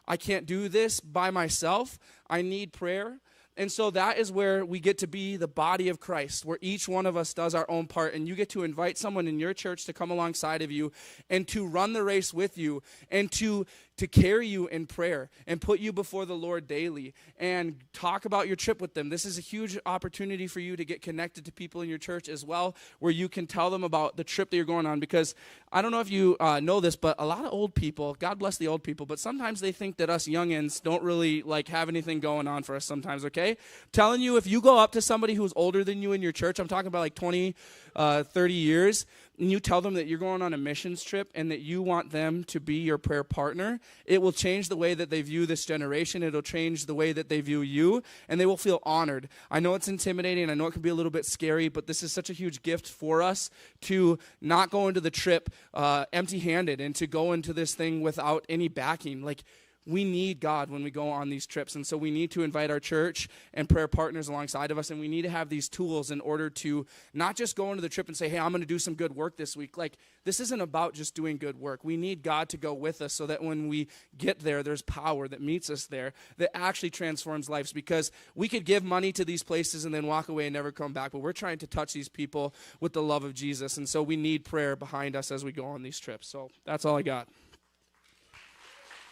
I can't do this by myself. I need prayer. And so that is where we get to be the body of Christ, where each one of us does our own part, and you get to invite someone in your church to come alongside of you and to run the race with you and to carry you in prayer and put you before the Lord daily and talk about your trip with them. This is a huge opportunity for you to get connected to people in your church as well, where you can tell them about the trip that you're going on, because I don't know if you know this, but a lot of old people, God bless the old people, but sometimes they think that us youngins don't really like have anything going on for us sometimes, okay? Telling you, if you go up to somebody who's older than you in your church, I'm talking about like 20, 30 years, and you tell them that you're going on a missions trip and that you want them to be your prayer partner, it will change the way that they view this generation. It'll change the way that they view you, and they will feel honored. I know it's intimidating. I know it can be a little bit scary, but this is such a huge gift for us to not go into the trip empty-handed and to go into this thing without any backing. Like, we need God when we go on these trips, and so we need to invite our church and prayer partners alongside of us, and we need to have these tools in order to not just go into the trip and say, hey, I'm going to do some good work this week. Like, this isn't about just doing good work. We need God to go with us so that when we get there, there's power that meets us there that actually transforms lives, because we could give money to these places and then walk away and never come back, but we're trying to touch these people with the love of Jesus, and so we need prayer behind us as we go on these trips. So that's all I got.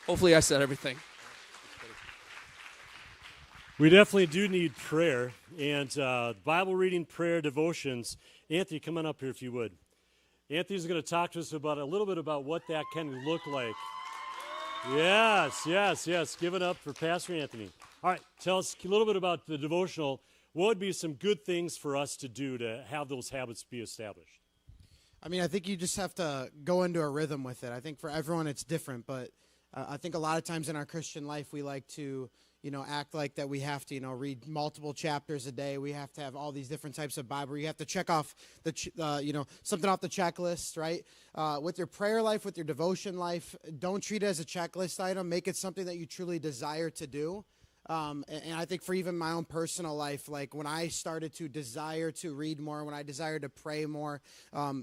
Hopefully I said everything. We definitely do need prayer, and Bible reading, prayer, devotions. Anthony, come on up here if you would. Anthony's going to talk to us about a little bit about what that can look like. Yes. Give it up for Pastor Anthony. All right, tell us a little bit about the devotional. What would be some good things for us to do to have those habits be established? I mean, I think you just have to go into a rhythm with it. I think for everyone it's different, but I think a lot of times in our Christian life we like to, act like that we have to, read multiple chapters a day. We have to have all these different types of Bible. You have to check off something off the checklist, right? With your prayer life, with your devotion life, don't treat it as a checklist item. Make it something that you truly desire to do. And I think for even my own personal life, like when I started to desire to read more, when I desired to pray more,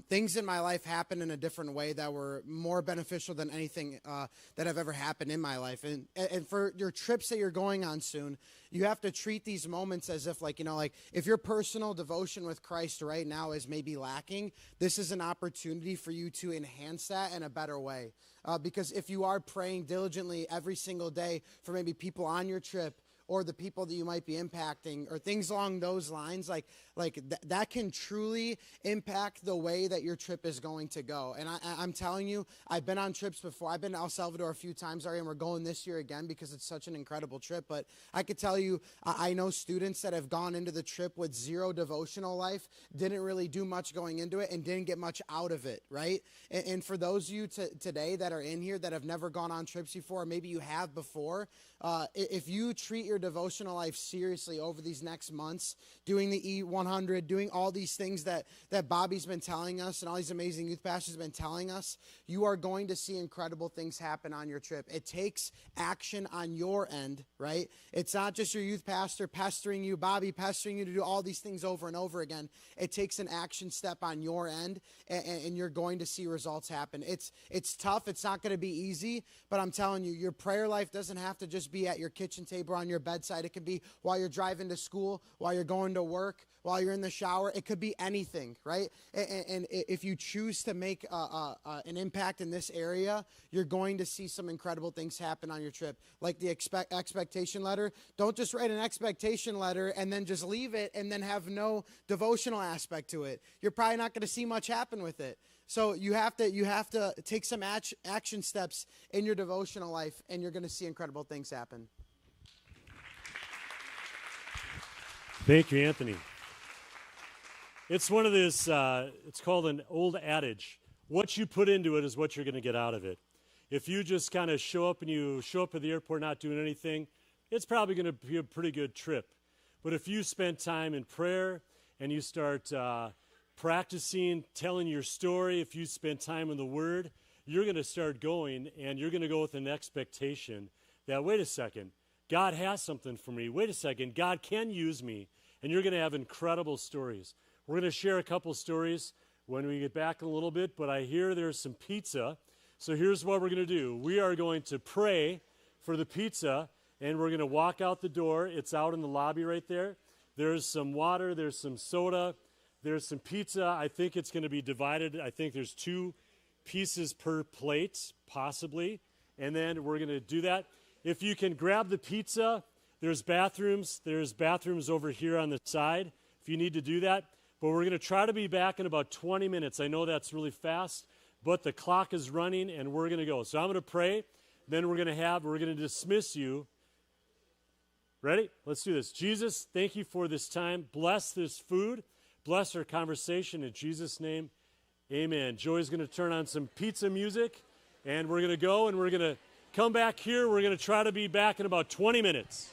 things in my life happened in a different way that were more beneficial than anything that have ever happened in my life. And for your trips that you're going on soon, you have to treat these moments as if like if your personal devotion with Christ right now is maybe lacking, this is an opportunity for you to enhance that in a better way. Because if you are praying diligently every single day for maybe people on your trip or the people that you might be impacting or things along those lines, that can truly impact the way that your trip is going to go. And I'm telling you, I've been on trips before. I've been to El Salvador a few times already, and we're going this year again because it's such an incredible trip. But I could tell you, I know students that have gone into the trip with zero devotional life, didn't really do much going into it, and didn't get much out of it, right? And for those of you today that are in here that have never gone on trips before, or maybe you have before, if you treat your devotional life seriously over these next months, doing the E100, doing all these things that Bobby's been telling us and all these amazing youth pastors have been telling us, you are going to see incredible things happen on your trip. It takes action on your end, right? It's not just your youth pastor pestering you, Bobby pestering you to do all these things over and over again. It takes an action step on your end, and you're going to see results happen. It's tough. It's not going to be easy, but I'm telling you, your prayer life doesn't have to just be at your kitchen table or on your bedside. It can be while you're driving to school, while you're going to work, while you're in the shower. It could be anything, right? And if you choose to make an impact in this area, you're going to see some incredible things happen on your trip. Like the expectation letter. Don't just write an expectation letter and then just leave it and then have no devotional aspect to it. You're probably not going to see much happen with it. So you have to take some action steps in your devotional life, and you're going to see incredible things happen. Thank you, Anthony. It's one of this, it's called an old adage. What you put into it is what you're going to get out of it. If you just kind of show up at the airport not doing anything, it's probably going to be a pretty good trip. But if you spend time in prayer and you start practicing telling your story, if you spend time in the Word, you're going to start going, and you're going to go with an expectation that, wait a second, God has something for me. Wait a second, God can use me. And you're going to have incredible stories. We're going to share a couple stories when we get back in a little bit, but I hear there's some pizza. So here's what we're going to do. We are going to pray for the pizza, and we're going to walk out the door. It's out in the lobby right there. There's some water. There's some soda. There's some pizza. I think it's going to be divided. I think there's 2 pieces per plate, possibly. And then we're going to do that. If you can grab the pizza, there's bathrooms. There's bathrooms over here on the side if you need to do that. But we're going to try to be back in about 20 minutes. I know that's really fast, but the clock is running, and we're going to go. So I'm going to pray. Then we're going to dismiss you. Ready? Let's do this. Jesus, thank you for this time. Bless this food. Bless our conversation in Jesus' name. Amen. Joey's going to turn on some pizza music, and we're going to go, and we're going to come back here. We're going to try to be back in about 20 minutes.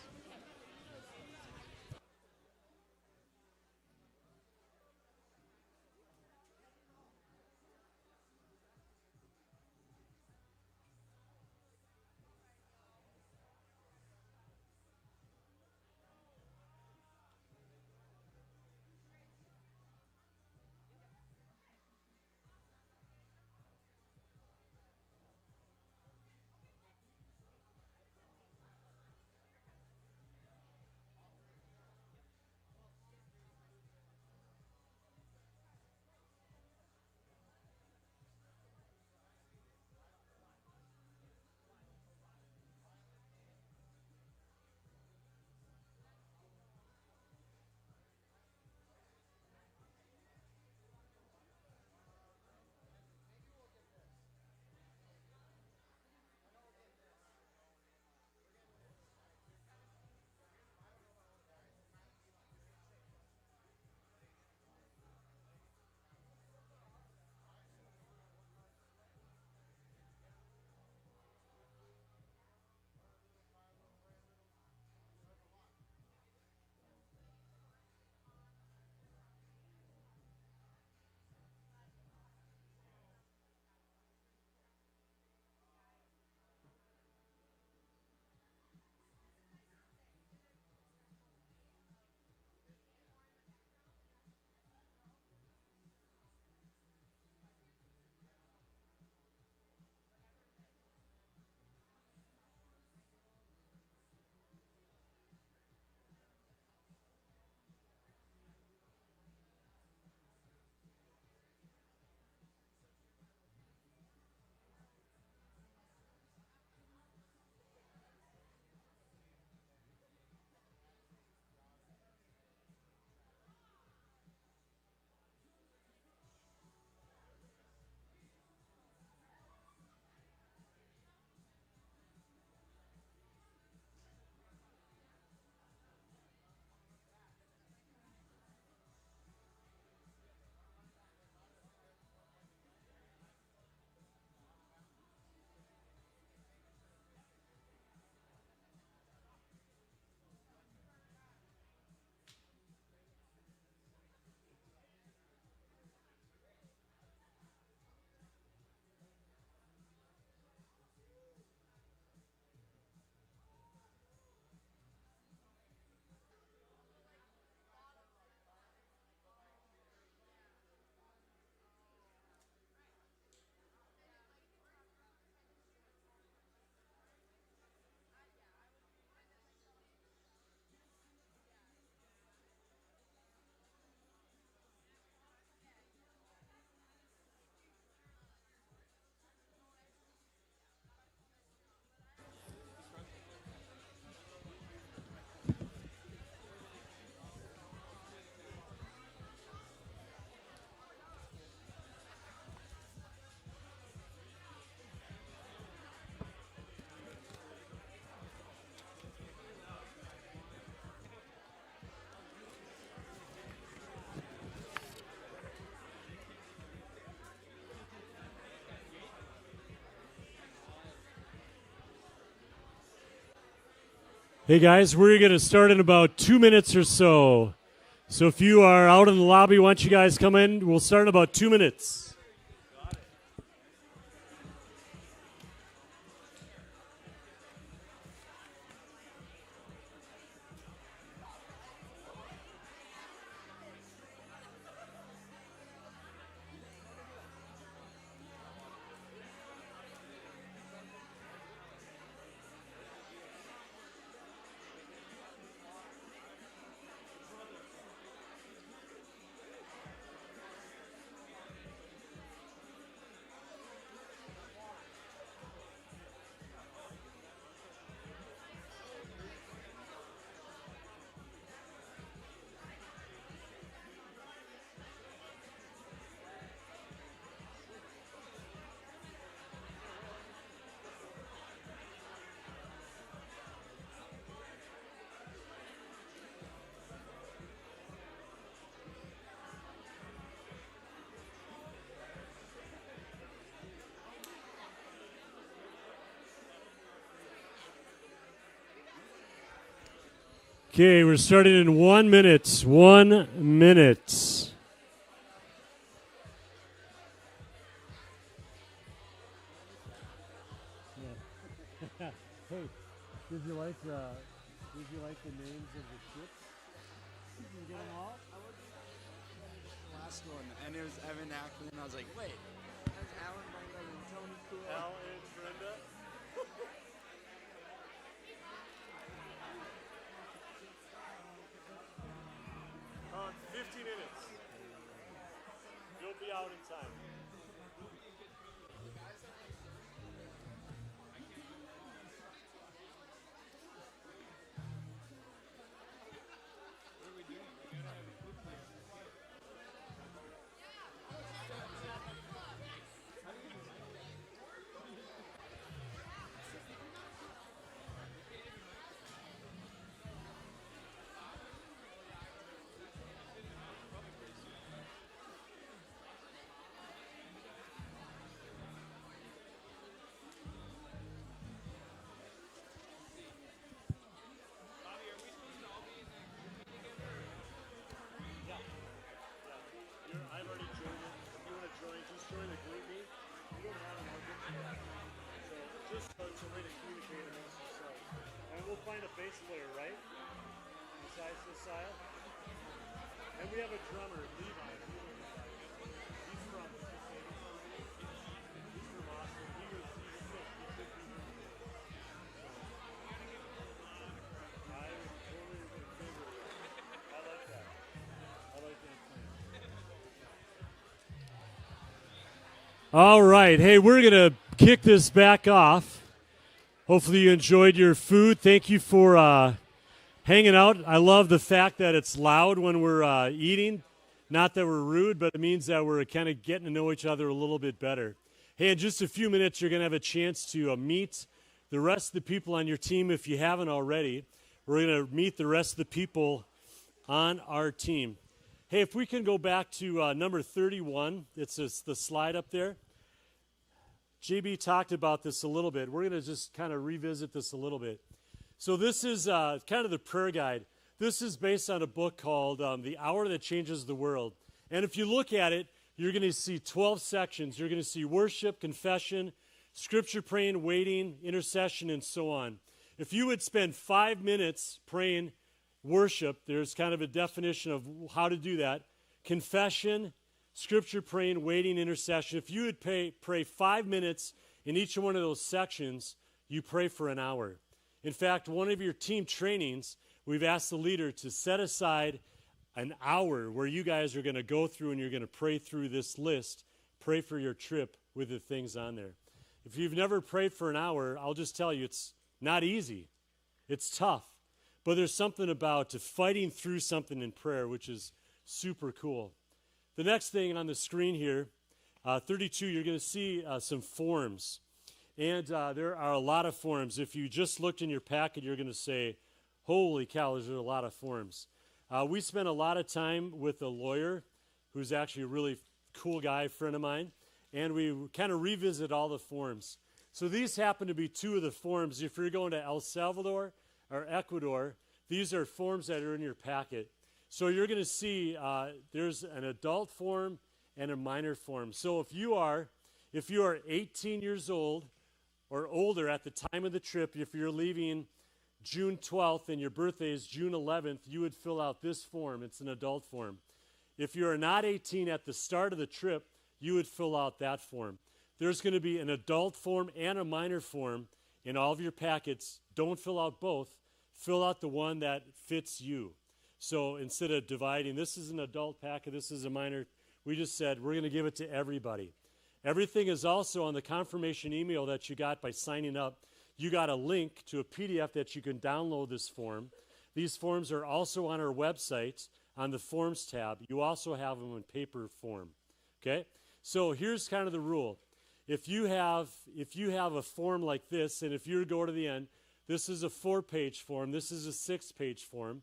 Hey guys, we're going to start in about 2 minutes or so. So if you are out in the lobby, why don't you guys come in? We'll start in about 2 minutes. Okay, we're starting in 1 minute. 1 minute. Hey, did you like the names of the ships? Did you get them all? I looked at the last one, and it was Evan Ackley, and I was like, wait, that's Alan, Brenda, and Tony Cool. Al and Brenda. 50 minutes. You'll be out in time. I've already joined it. If you want to join, just join the group meet. You don't have an argument. So just so it's a way to communicate amongst yourselves. And we'll find a bass player, right? Besides this aisle. And we have a drummer, Levi. He's from Austin. He's sick. He could be here today. I would totally in favor of that. I like that. I like that plan. All right. Hey, we're going to kick this back off. Hopefully you enjoyed your food. Thank you for hanging out. I love the fact that it's loud when we're eating. Not that we're rude, but it means that we're kind of getting to know each other a little bit better. Hey, in just a few minutes, you're going to have a chance to meet the rest of the people on your team if you haven't already. We're going to meet the rest of the people on our team. Hey, if we can go back to number 31, it's the slide up there. JB talked about this a little bit. We're going to just kind of revisit this a little bit. So this is kind of the prayer guide. This is based on a book called The Hour That Changes the World. And if you look at it, you're going to see 12 sections. You're going to see worship, confession, scripture praying, waiting, intercession, and so on. If you would spend 5 minutes praying worship, there's kind of a definition of how to do that. Confession, scripture praying, waiting, intercession. If you would pray 5 minutes in each one of those sections, you pray for an hour. In fact, one of your team trainings, we've asked the leader to set aside an hour where you guys are going to go through and you're going to pray through this list, pray for your trip with the things on there. If you've never prayed for an hour, I'll just tell you it's not easy. It's tough. But there's something about fighting through something in prayer, which is super cool. The next thing on the screen here, 32, you're going to see some forms. And there are a lot of forms. If you just looked in your packet, you're going to say, holy cow, there's a lot of forms. We spent a lot of time with a lawyer who's actually a really cool guy, a friend of mine, and we kind of revisit all the forms. So these happen to be two of the forms. If you're going to El Salvador, or Ecuador. These are forms that are in your packet. So you're going to see there's an adult form and a minor form. So if you are 18 years old or older at the time of the trip, if you're leaving June 12th and your birthday is June 11th, you would fill out this form. It's an adult form. If you are not 18 at the start of the trip, you would fill out that form. There's going to be an adult form and a minor form in all of your packets. Don't fill out both. Fill out the one that fits you. So instead of dividing, this is an adult packet, this is a minor, we just said we're going to give it to everybody. Everything is also on the confirmation email that you got by signing up. You got a link to a PDF that you can download this form. These forms are also on our website on the Forms tab. You also have them in paper form. Okay? So here's kind of the rule. If you have a form like this, and if you go to the end, this is a 4-page form. This is a 6-page form.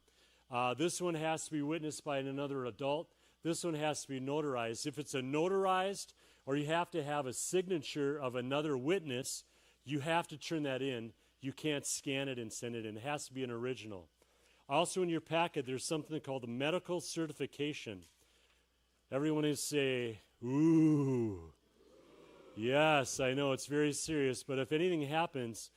This one has to be witnessed by another adult. This one has to be notarized. If it's a notarized, or you have to have a signature of another witness, you have to turn that in. You can't scan it and send it in. It has to be an original. Also in your packet, there's something called a medical certification. Everyone is say, ooh. Yes, I know, it's very serious, but if anything happens,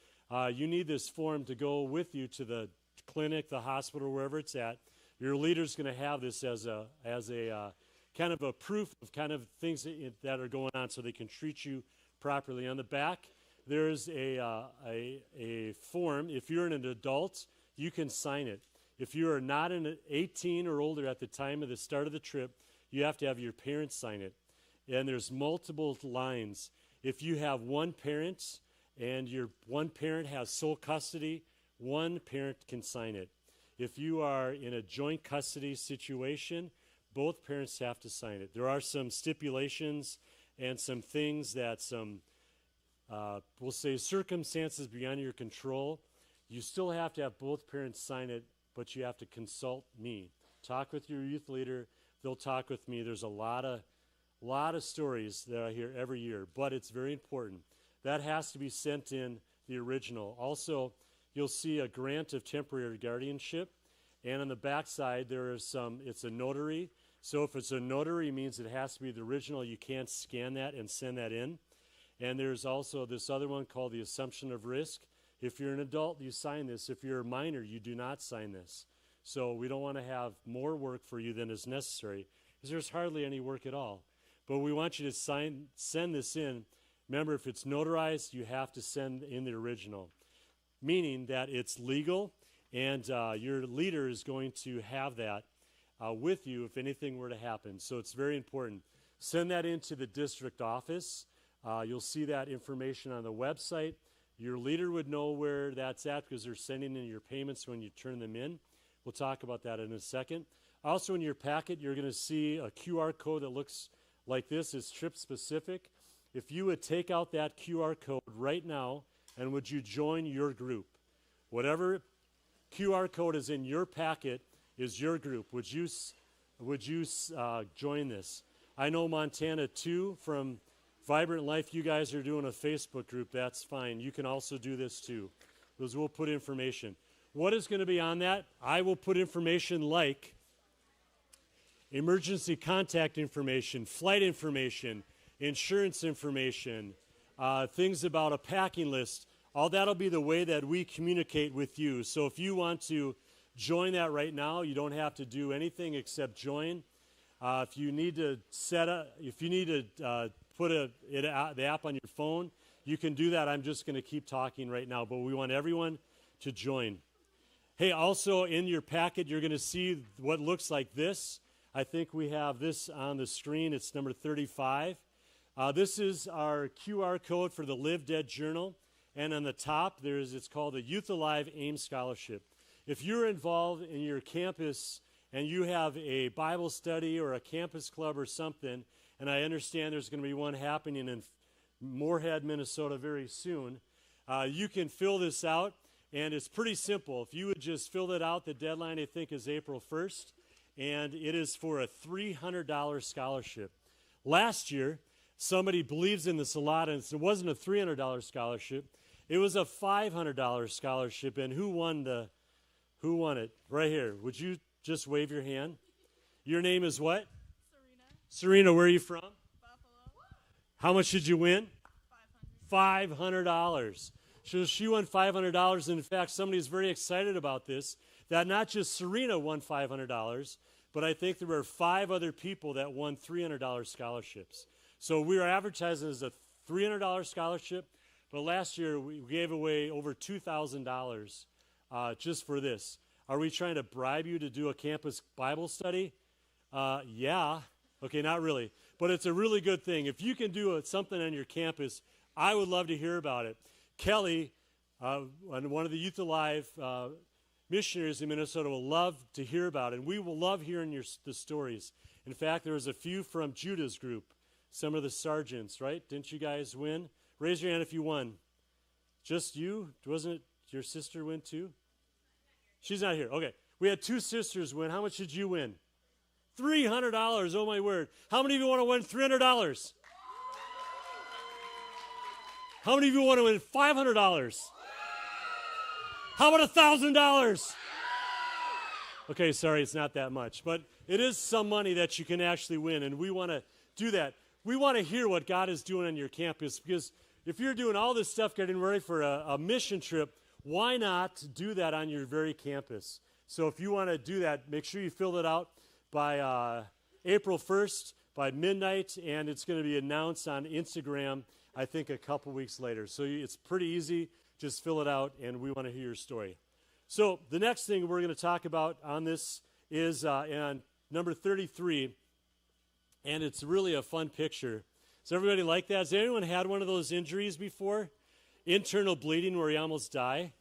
you need this form to go with you to the clinic, the hospital, wherever it's at. Your leader's going to have this as a kind of a proof of kind of things that are going on so they can treat you properly. On the back, there's a form. If you're an adult, you can sign it. If you are not 18 or older at the time of the start of the trip, you have to have your parents sign it. And there's multiple lines. If you have one parent and your one parent has sole custody, one parent can sign it. If you are in a joint custody situation, both parents have to sign it. There are some stipulations and some things that we'll say circumstances beyond your control. You still have to have both parents sign it, but you have to consult me. Talk with your youth leader. They'll talk with me. There's a lot of stories that I hear every year, but it's very important. That has to be sent in the original. Also, you'll see a grant of temporary guardianship, and on the back side there is it's a notary. So if it's a notary, it means it has to be the original. You can't scan that and send that in. And there's also this other one called the assumption of risk. If you're an adult, you sign this. If you're a minor, you do not sign this. So we don't want to have more work for you than is necessary, because there's hardly any work at all. But we want you to send this in. Remember, if it's notarized, you have to send in the original, meaning that it's legal, and your leader is going to have that with you if anything were to happen. So it's very important. Send that into the district office. You'll see that information on the website. Your leader would know where that's at because they're sending in your payments when you turn them in. We'll talk about that in a second. Also in your packet, you're going to see a QR code that looks like this. It's trip specific. If you would take out that QR code right now, and would you join your group? Whatever QR code is in your packet is your group. Would you join this? I know Montana 2 from Vibrant Life, you guys are doing a Facebook group. That's fine. You can also do this too. Because we'll put information. What is going to be on that? I will put information like emergency contact information, flight information, insurance information, things about a packing list. All that'll be the way that we communicate with you. So if you want to join that right now, you don't have to do anything except join. If you need to put the app on your phone, you can do that. I'm just going to keep talking right now, but we want everyone to join. Hey, also in your packet, you're going to see what looks like this. I think we have this on the screen. It's number 35. This is our QR code for the Live Dead Journal. And on the top, it's called the Youth Alive AIM Scholarship. If you're involved in your campus and you have a Bible study or a campus club or something, and I understand there's going to be one happening in Moorhead, Minnesota very soon, you can fill this out, and it's pretty simple. If you would just fill it out, the deadline, I think, is April 1st, and it is for a $300 scholarship. Last year, somebody believes in this a lot, and it wasn't a $300 scholarship. It was a $500 scholarship, and who won the Who won it? Right here. Would you just wave your hand? Your name is what? Serena, where are you from? Buffalo. How much did you win? $500. $500. So she won $500. And in fact, somebody is very excited about this, that not just Serena won $500, but I think there were 5 other people that won $300 scholarships. So we were advertising as a $300 scholarship, but last year we gave away over $2,000 just for this. Are we trying to bribe you to do a campus Bible study? Yeah. Okay, not really. But it's a really good thing. If you can do something on your campus, I would love to hear about it. Kelly, one of the Youth Alive missionaries in Minnesota, will love to hear about it. And we will love hearing the stories. In fact, there was a few from Judah's group, some of the sergeants, right? Didn't you guys win? Raise your hand if you won. Just you? Wasn't it your sister win too? She's not here. Okay. We had 2 sisters win. How much did you win? $300. Oh, my word. How many of you want to win $300? How many of you want to win $500? How about $1,000? Okay, sorry, it's not that much. But it is some money that you can actually win, and we want to do that. We want to hear what God is doing on your campus, because if you're doing all this stuff getting ready for a mission trip, why not do that on your very campus? So if you want to do that, make sure you fill it out by April 1st, by midnight, and it's going to be announced on Instagram, I think, a couple weeks later. So it's pretty easy. Just fill it out, and we want to hear your story. So the next thing we're going to talk about on this is on number 33, and it's really a fun picture. Does everybody like that? Has anyone had one of those injuries before? Internal bleeding where you almost die?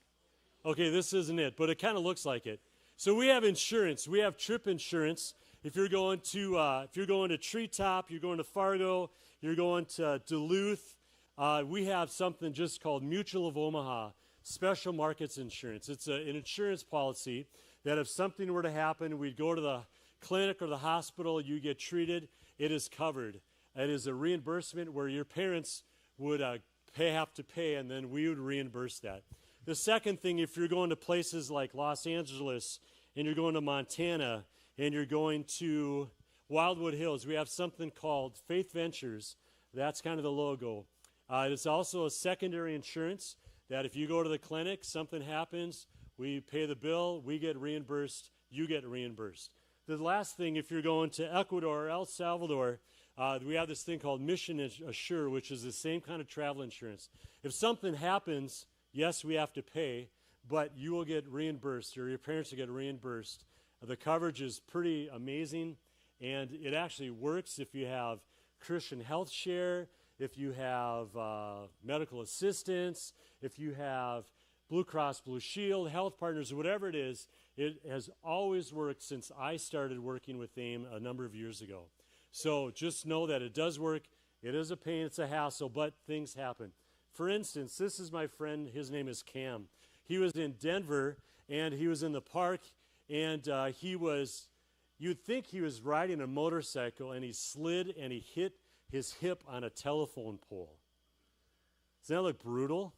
Okay, this isn't it, but it kind of looks like it. So we have insurance. We have trip insurance. If you're going to Treetop, you're going to Fargo, you're going to Duluth, we have something just called Mutual of Omaha Special Markets Insurance. It's an insurance policy that if something were to happen, we'd go to the clinic or the hospital, you get treated, it is covered. It is a reimbursement where your parents would have to pay, and then we would reimburse that. The second thing, if you're going to places like Los Angeles, and you're going to Montana, and you're going to Wildwood Hills, we have something called Faith Ventures. That's kind of the logo. It's also a secondary insurance that if you go to the clinic, something happens, we pay the bill, we get reimbursed, you get reimbursed. The last thing, if you're going to Ecuador or El Salvador, we have this thing called Mission Assure, which is the same kind of travel insurance. If something happens, yes, we have to pay, but you will get reimbursed, or your parents will get reimbursed. The coverage is pretty amazing, and it actually works if you have Christian Health Share, if you have medical assistance, if you have Blue Cross Blue Shield, Health Partners, whatever it is, it has always worked since I started working with AIM a number of years ago. So just know that it does work. It is a pain, it's a hassle, but things happen. For instance, this is my friend, his name is Cam. He was in Denver, and he was in the park, and you'd think he was riding a motorcycle, and he slid and he hit his hip on a telephone pole. Doesn't that look brutal?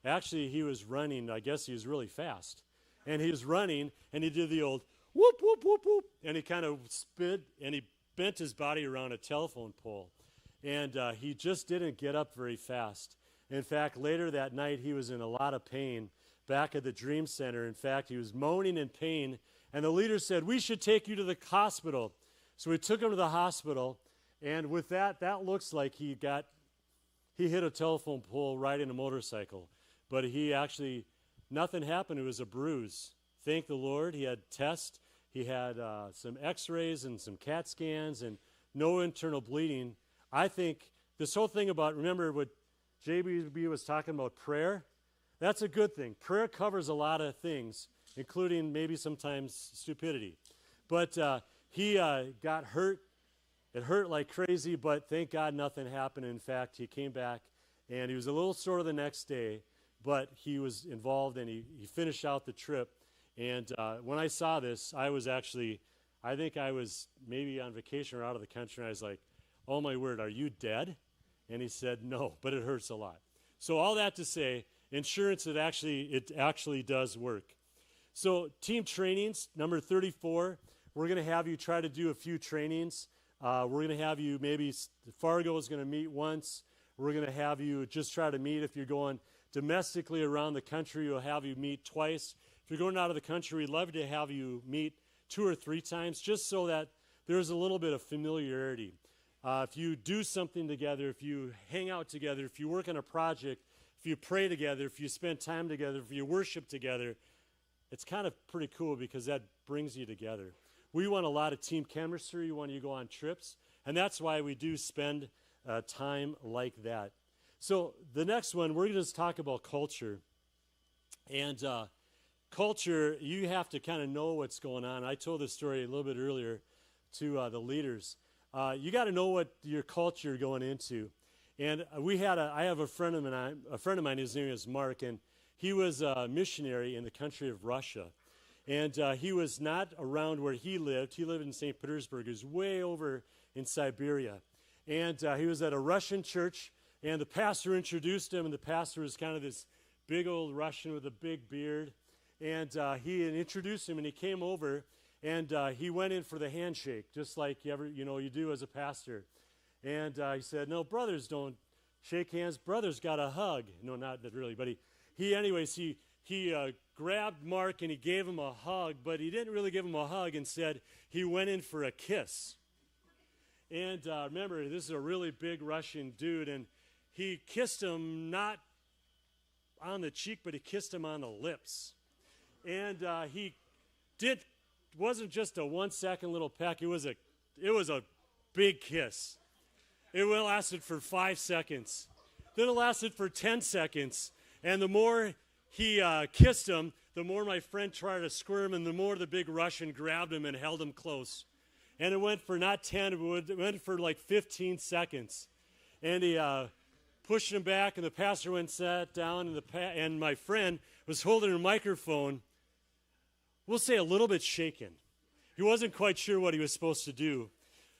Actually, he was running. I guess he was really fast. And he was running, and he did the old whoop, whoop, whoop, whoop, and he kind of spit, and he bent his body around a telephone pole. And he just didn't get up very fast. In fact, later that night, he was in a lot of pain back at the Dream Center. In fact, he was moaning in pain, and the leader said, "We should take you to the hospital." So we took him to the hospital, and with that looks like he hit a telephone pole riding a motorcycle. But nothing happened. It was a bruise. Thank the Lord. He had tests. He had some x-rays and some CAT scans and no internal bleeding. I think this whole thing about, remember what JB was talking about, prayer? That's a good thing. Prayer covers a lot of things, including maybe sometimes stupidity. But he got hurt. It hurt like crazy, but thank God nothing happened. In fact, he came back, and he was a little sore the next day, but he was involved, and he finished out the trip. And when I saw this, I think I was maybe on vacation or out of the country, and I was like, "Oh, my word, are you dead?" And he said, "No, but it hurts a lot." So all that to say, insurance, it actually does work. So team trainings, number 34, we're going to have you try to do a few trainings. We're going to have you, maybe Fargo is going to meet once. We're going to have you just try to meet. If you're going domestically around the country, we'll have you meet twice. If you're going out of the country, we'd love to have you meet 2 or 3 times, just so that there's a little bit of familiarity. If you do something together, if you hang out together, if you work on a project, if you pray together, if you spend time together, if you worship together, it's kind of pretty cool because that brings you together. We want a lot of team chemistry. We want you to go on trips, and that's why we do spend time like that. So the next one, we're going to just talk about culture. And culture, you have to kind of know what's going on. I told this story a little bit earlier to the leaders. You got to know what your culture you're going into. And I have a friend of mine, his name is Mark, and he was a missionary in the country of Russia. And he was not around where he lived. He lived in St. Petersburg. He was way over in Siberia. And he was at a Russian church, and the pastor introduced him, and the pastor was kind of this big old Russian with a big beard. And he introduced him, and he came over, and he went in for the handshake, just like you do as a pastor. And he said, "No, brothers don't shake hands. Brothers got a hug." No, not really, but he grabbed Mark and he gave him a hug, but he didn't really give him a hug. Instead, he went in for a kiss. And remember, this is a really big Russian dude, and he kissed him not on the cheek, but he kissed him on the lips. And wasn't just a 1-second little peck. It was a big kiss. It lasted for 5 seconds. Then it lasted for 10 seconds. And the more he kissed him, the more my friend tried to squirm, and the more the big Russian grabbed him and held him close. And it went for not 10, it went for like 15 seconds. And he pushed him back, and the pastor went and sat down, and my friend was holding a microphone, we'll say a little bit shaken. He wasn't quite sure what he was supposed to do.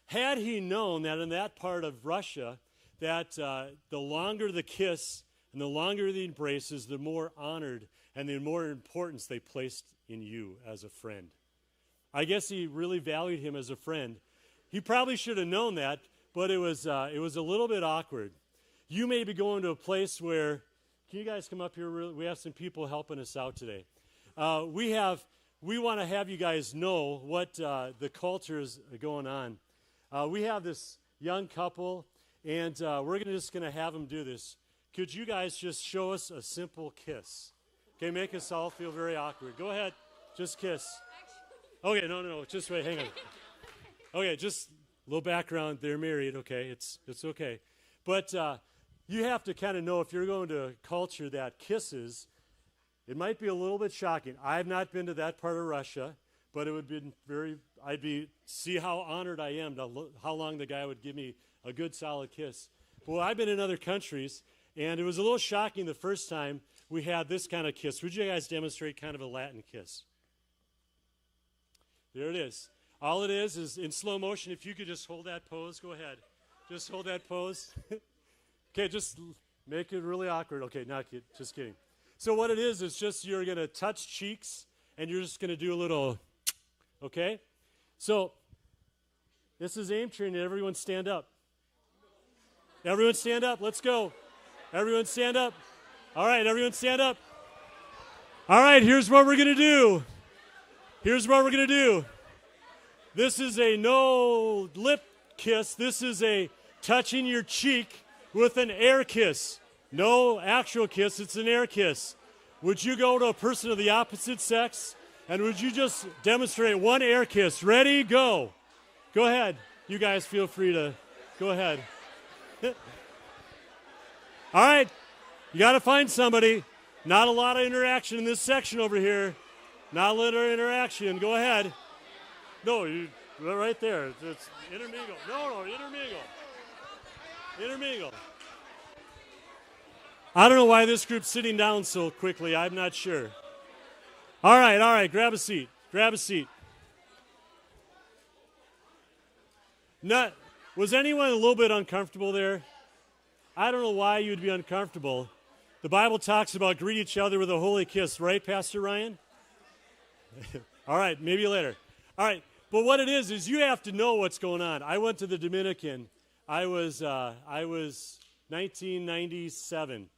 Had he known that in that part of Russia, that the longer the kiss and the longer the embraces, the more honored and the more importance they placed in you as a friend. I guess he really valued him as a friend. He probably should have known that, but it was a little bit awkward. You may be going to a place where, can you guys come up here? We have some people helping us out today. We want to have you guys know what the culture is going on. We have this young couple, and we're just going to have them do this. Could you guys just show us a simple kiss? Okay, make us all feel very awkward. Go ahead, just kiss. Okay, no, just wait, hang on. Okay, just a little background. They're married. Okay, it's okay. But you have to kind of know if you're going to a culture that kisses, it might be a little bit shocking. I have not been to that part of Russia, but it would be see how honored I am to how long the guy would give me a good solid kiss. Well, I've been in other countries, and it was a little shocking the first time we had this kind of kiss. Would you guys demonstrate kind of a Latin kiss? There it is. All it is in slow motion. If you could just hold that pose, go ahead. Just hold that pose. Okay, just make it really awkward. Okay, just kidding. So what it is just you're going to touch cheeks, and you're just going to do a little, okay? So this is AIM training. Everyone stand up. Everyone stand up. Let's go. Everyone stand up. All right, everyone stand up. All right, here's what we're going to do. Here's what we're going to do. This is a no lip kiss. This is a touching your cheek with an air kiss. No actual kiss, it's an air kiss. Would you go to a person of the opposite sex, and would you just demonstrate one air kiss? Ready, go. Go ahead. You guys feel free to go ahead. All right, you got to find somebody. Not a lot of interaction in this section over here. Not a lot of interaction. Go ahead. No, you're right there. It's intermingle. No, intermingle. Intermingle. I don't know why this group's sitting down so quickly. I'm not sure. All right. Grab a seat. Was anyone a little bit uncomfortable there? I don't know why you'd be uncomfortable. The Bible talks about greet each other with a holy kiss, right, Pastor Ryan? All right, maybe later. All right, but what it is you have to know what's going on. I went to the Dominican. I was 1997.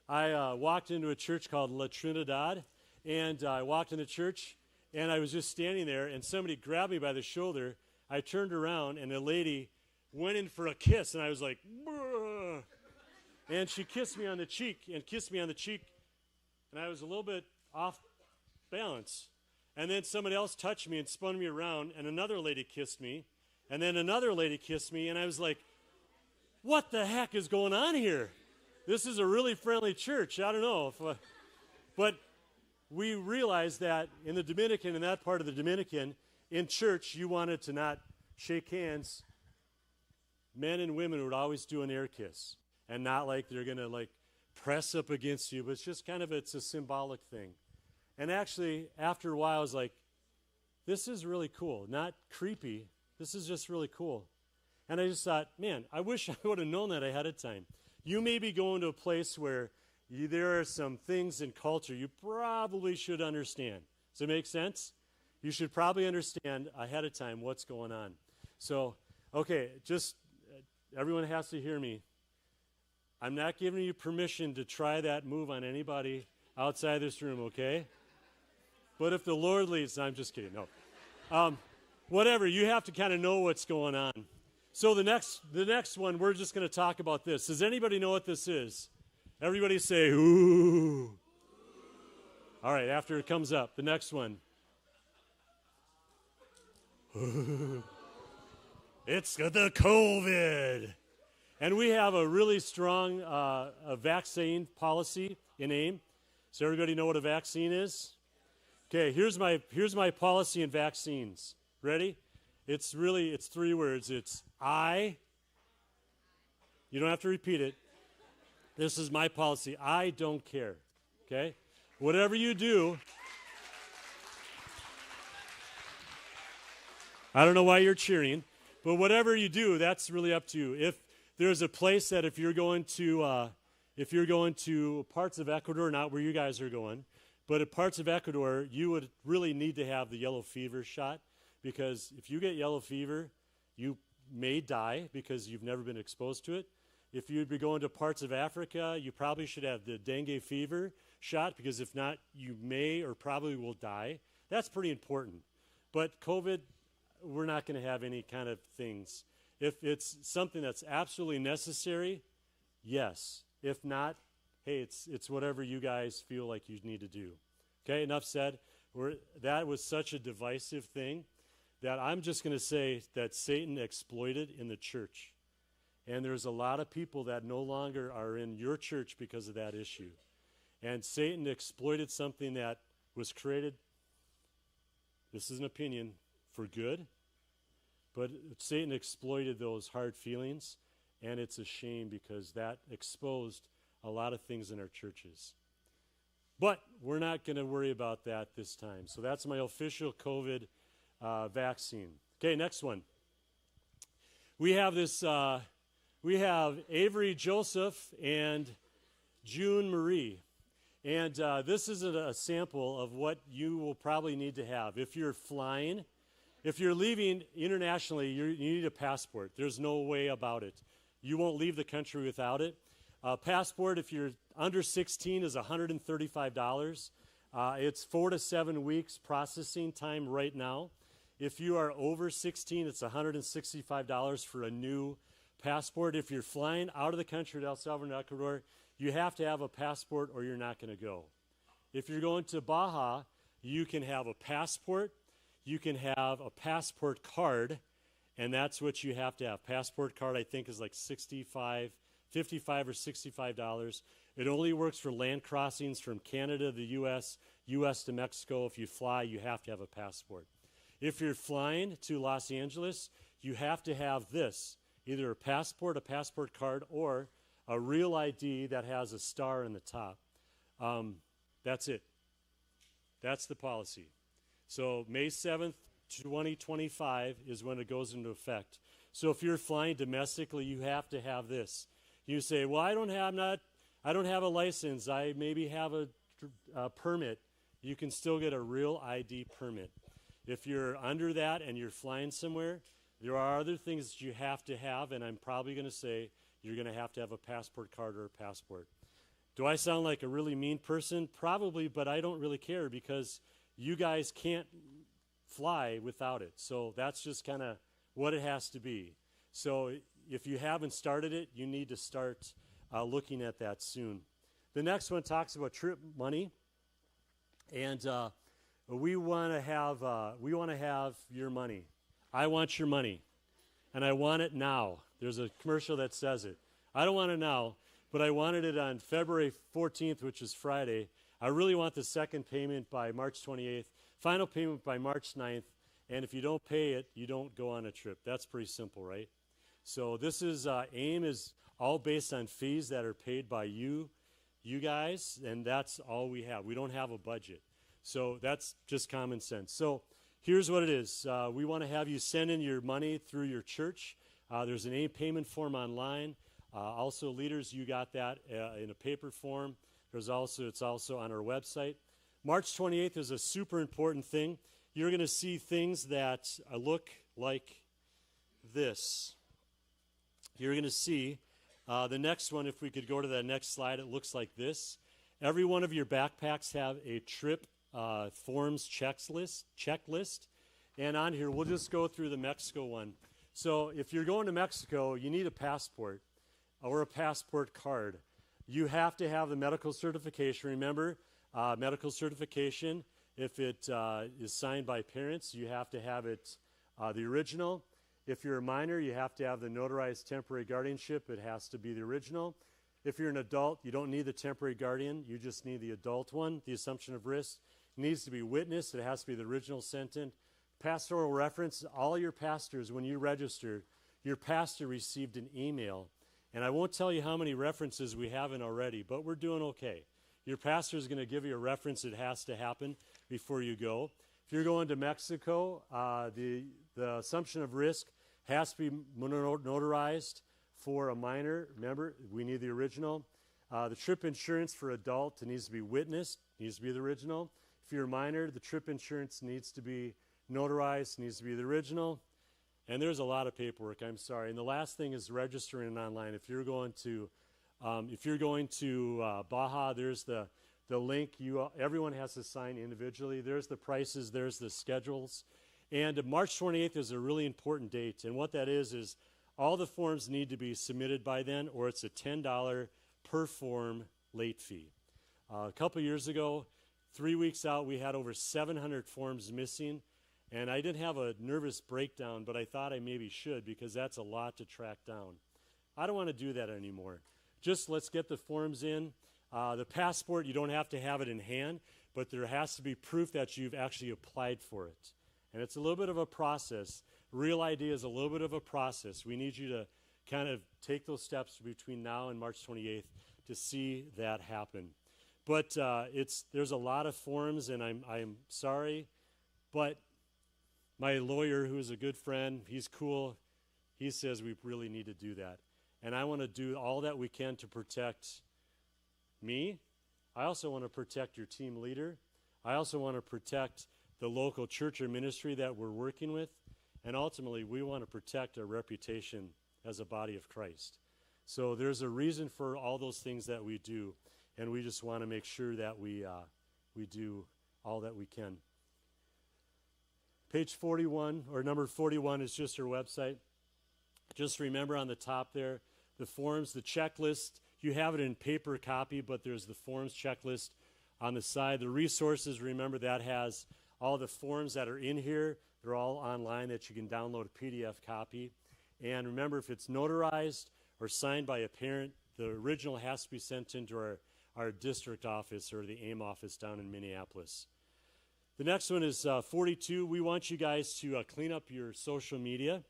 I walked into a church called La Trinidad, and I walked in the church, and I was just standing there, and somebody grabbed me by the shoulder. I turned around, and a lady went in for a kiss, and I was like, "Bruh." And she kissed me on the cheek, and I was a little bit off balance. And then somebody else touched me and spun me around, and another lady kissed me, and then another lady kissed me, and I was like, what the heck is going on here? This is a really friendly church. I don't know. But we realized that in the Dominican, in that part of the Dominican, in church, you wanted to not shake hands. Men and women would always do an air kiss, and not like they're going to like press up against you, but it's just kind of, it's a symbolic thing. And actually, after a while, I was like, this is really cool. Not creepy. This is just really cool. And I just thought, man, I wish I would have known that ahead of time. You may be going to a place where there are some things in culture you probably should understand. Does it make sense? You should probably understand ahead of time what's going on. So, okay, just everyone has to hear me. I'm not giving you permission to try that move on anybody outside this room, okay? But if the Lord leads, I'm just kidding. No. Whatever, you have to kind of know what's going on. So the next one, we're just going to talk about this. Does anybody know what this is? Everybody say, ooh. All right, after it comes up, the next one. It's the COVID. And we have a really strong vaccine policy in AIM. Does everybody know what a vaccine is? Okay, here's my policy in vaccines. Ready? It's 3 words. It's I. You don't have to repeat it. This is my policy. I don't care. Okay? Whatever you do. I don't know why you're cheering, but whatever you do, that's really up to you. If there's a place that if you're going to parts of Ecuador, not where you guys are going, but at parts of Ecuador, you would really need to have the yellow fever shot, because if you get yellow fever, you may die because you've never been exposed to it. If you'd be going to parts of Africa, you probably should have the dengue fever shot, because if not, you may or probably will die. That's pretty important. But COVID, we're not going to have any kind of things. If it's something that's absolutely necessary, yes. If not, hey, it's whatever you guys feel like you need to do. Okay, enough said. That was such a divisive thing that I'm just going to say that Satan exploited in the church. And there's a lot of people that no longer are in your church because of that issue. And Satan exploited something that was created, this is an opinion, for good. But Satan exploited those hard feelings, and it's a shame because that exposed a lot of things in our churches. But we're not going to worry about that this time. So that's my official COVID vaccine. Okay, next one. We have this. We have Avery Joseph and June Marie. And this is a sample of what you will probably need to have. If you're flying, if you're leaving internationally, you need a passport. There's no way about it. You won't leave the country without it. Passport, if you're under 16, is $135. It's 4 to 7 weeks processing time right now. If you are over 16, it's $165 for a new passport. If you're flying out of the country to El Salvador and Ecuador, you have to have a passport or you're not going to go. If you're going to Baja, you can have a passport. You can have a passport card, and that's what you have to have. Passport card, I think, is like $55 or $65. It only works for land crossings from Canada to the U.S., U.S. to Mexico. If you fly, you have to have a passport. If you're flying to Los Angeles, you have to have this, either a passport card, or a real ID that has a star in the top. That's it. That's the policy. So May 7th, 2025 is when it goes into effect. So if you're flying domestically, you have to have this. You say, well, I don't have a license. I maybe have a permit. you can still get a real ID permit. If you're under that and you're flying somewhere, there are other things that you have to have, and I'm probably going to say you're going to have a passport card or a passport. Do I sound like a really mean person? Probably, but I don't really care because you guys can't fly without it. So that's just kind of what it has to be. So if you haven't started it, you need to start looking at that soon. The next one talks about trip money, and we want to have your money. I want your money, and I want it now. There's a commercial that says it. I don't want it now, but I wanted it on February 14th, which is Friday. I really want the second payment by March 28th, final payment by March 9th, and if you don't pay it, you don't go on a trip. That's pretty simple, right? So this is, AIM is all based on fees that are paid by you guys, and that's all we have. We don't have a budget. So that's just common sense. So here's what it is. We want to have you send in your money through your church. There's an AIM payment form online. Also, leaders, you got that in a paper form. It's also on our website. March 28th is a super important thing. You're going to see things that look like this. You're going to see the next one. If we could go to that next slide, it looks like this. Every one of your backpacks have a trip forms checklist. And on here, we'll just go through the Mexico one. So if you're going to Mexico, you need a passport or a passport card. You have to have the medical certification. Remember, medical certification, if it is signed by parents, you have to have it, the original. If you're a minor, you have to have the notarized temporary guardianship. It has to be the original. If you're an adult, you don't need the temporary guardian. You just need the adult one. The assumption of risk needs to be witnessed. It has to be the original sentence. Pastoral reference, all your pastors, when you registered, your pastor received an email. And I won't tell you how many references we haven't already, but we're doing okay. Your pastor is going to give you a reference. It has to happen before you go. If you're going to Mexico, the assumption of risk has to be notarized for a minor. Remember, we need the original. The trip insurance for adult, it needs to be witnessed, needs to be the original. If you're a minor, the trip insurance needs to be notarized, needs to be the original. And there's a lot of paperwork, I'm sorry. And the last thing is registering online. If you're going to Baja, there's the link. Everyone has to sign individually. There's the prices, there's the schedules. And March 28th is a really important date. And what that is all the forms need to be submitted by then, or it's a $10 per form late fee. A couple years ago, 3 weeks out, we had over 700 forms missing. And I didn't have a nervous breakdown, but I thought I maybe should because that's a lot to track down. I don't want to do that anymore. Just let's get the forms in. The passport, you don't have to have it in hand, but there has to be proof that you've actually applied for it. And it's a little bit of a process. Real ID is a little bit of a process. We need you to kind of take those steps between now and March 28th to see that happen. But there's a lot of forms, and I'm sorry, but my lawyer, who is a good friend, he's cool, he says we really need to do that. And I want to do all that we can to protect me. I also want to protect your team leader. I also want to protect the local church or ministry that we're working with. And ultimately, we want to protect our reputation as a body of Christ. So there's a reason for all those things that we do. And we just want to make sure that we do all that we can. Page 41, or number 41, is just our website. Just remember on the top there, the forms, the checklist. You have it in paper copy, but there's the forms checklist on the side. The resources, remember, that has all the forms that are in here. They're all online that you can download a PDF copy. And remember, if it's notarized or signed by a parent, the original has to be sent into our district office or the AIM office down in Minneapolis. The next one is 42. We want you guys to clean up your social media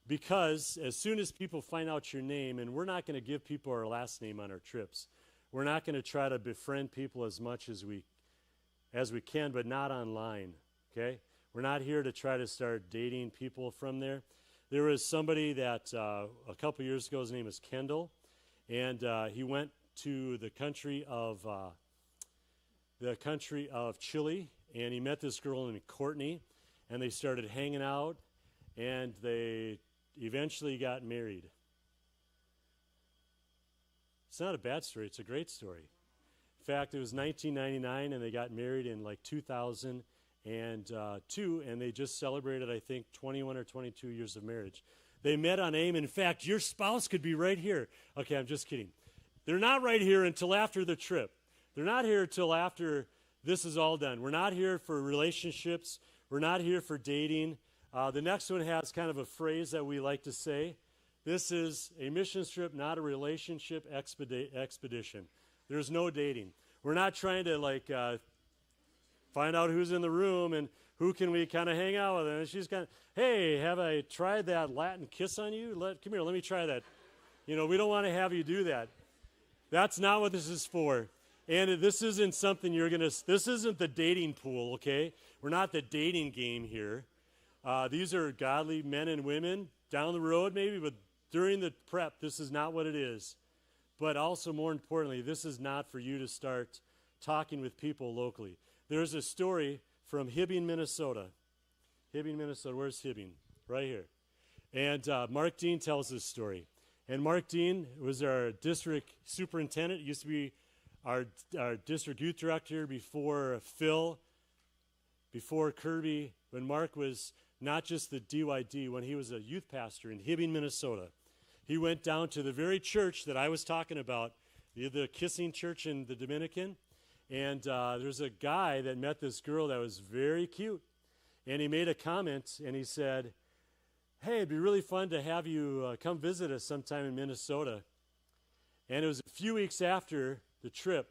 because as soon as people find out your name, and we're not going to give people our last name on our trips. We're not going to try to befriend people as much as we can, but not online, okay? We're not here to try to start dating people from there. There was somebody that a couple years ago, his name is Kendall, and he went to the country of the country of Chile, and he met this girl named Courtney, and they started hanging out, and they eventually got married. It's not a bad story. It's a great story. In fact, it was 1999, and they got married in like 2002, and they just celebrated, I think, 21 or 22 years of marriage. They met on AIM. In fact, your spouse could be right here. Okay, I'm just kidding. They're not right here until after the trip. They're not here until after this is all done. We're not here for relationships. We're not here for dating. The next one has kind of a phrase that we like to say. This is a mission trip, not a relationship expedition. There's no dating. We're not trying to find out who's in the room and who can we kind of hang out with. And she's kind of, hey, have I tried that Latin kiss on you? Come here, let me try that. We don't want to have you do that. That's not what this is for. And this isn't something this isn't the dating pool, okay? We're not the dating game here. These are godly men and women down the road maybe, but during the prep, this is not what it is. But also, more importantly, this is not for you to start talking with people locally. There's a story from Hibbing, Minnesota. Hibbing, Minnesota. Where's Hibbing? Right here. And Mark Dean tells this story. And Mark Dean was our district superintendent. He used to be our district youth director before Phil, before Kirby, when Mark was not just the DYD, when he was a youth pastor in Hibbing, Minnesota. He went down to the very church that I was talking about, the kissing church in the Dominican. And there's a guy that met this girl that was very cute. And he made a comment, and he said, hey, it'd be really fun to have you come visit us sometime in Minnesota. And it was a few weeks after the trip.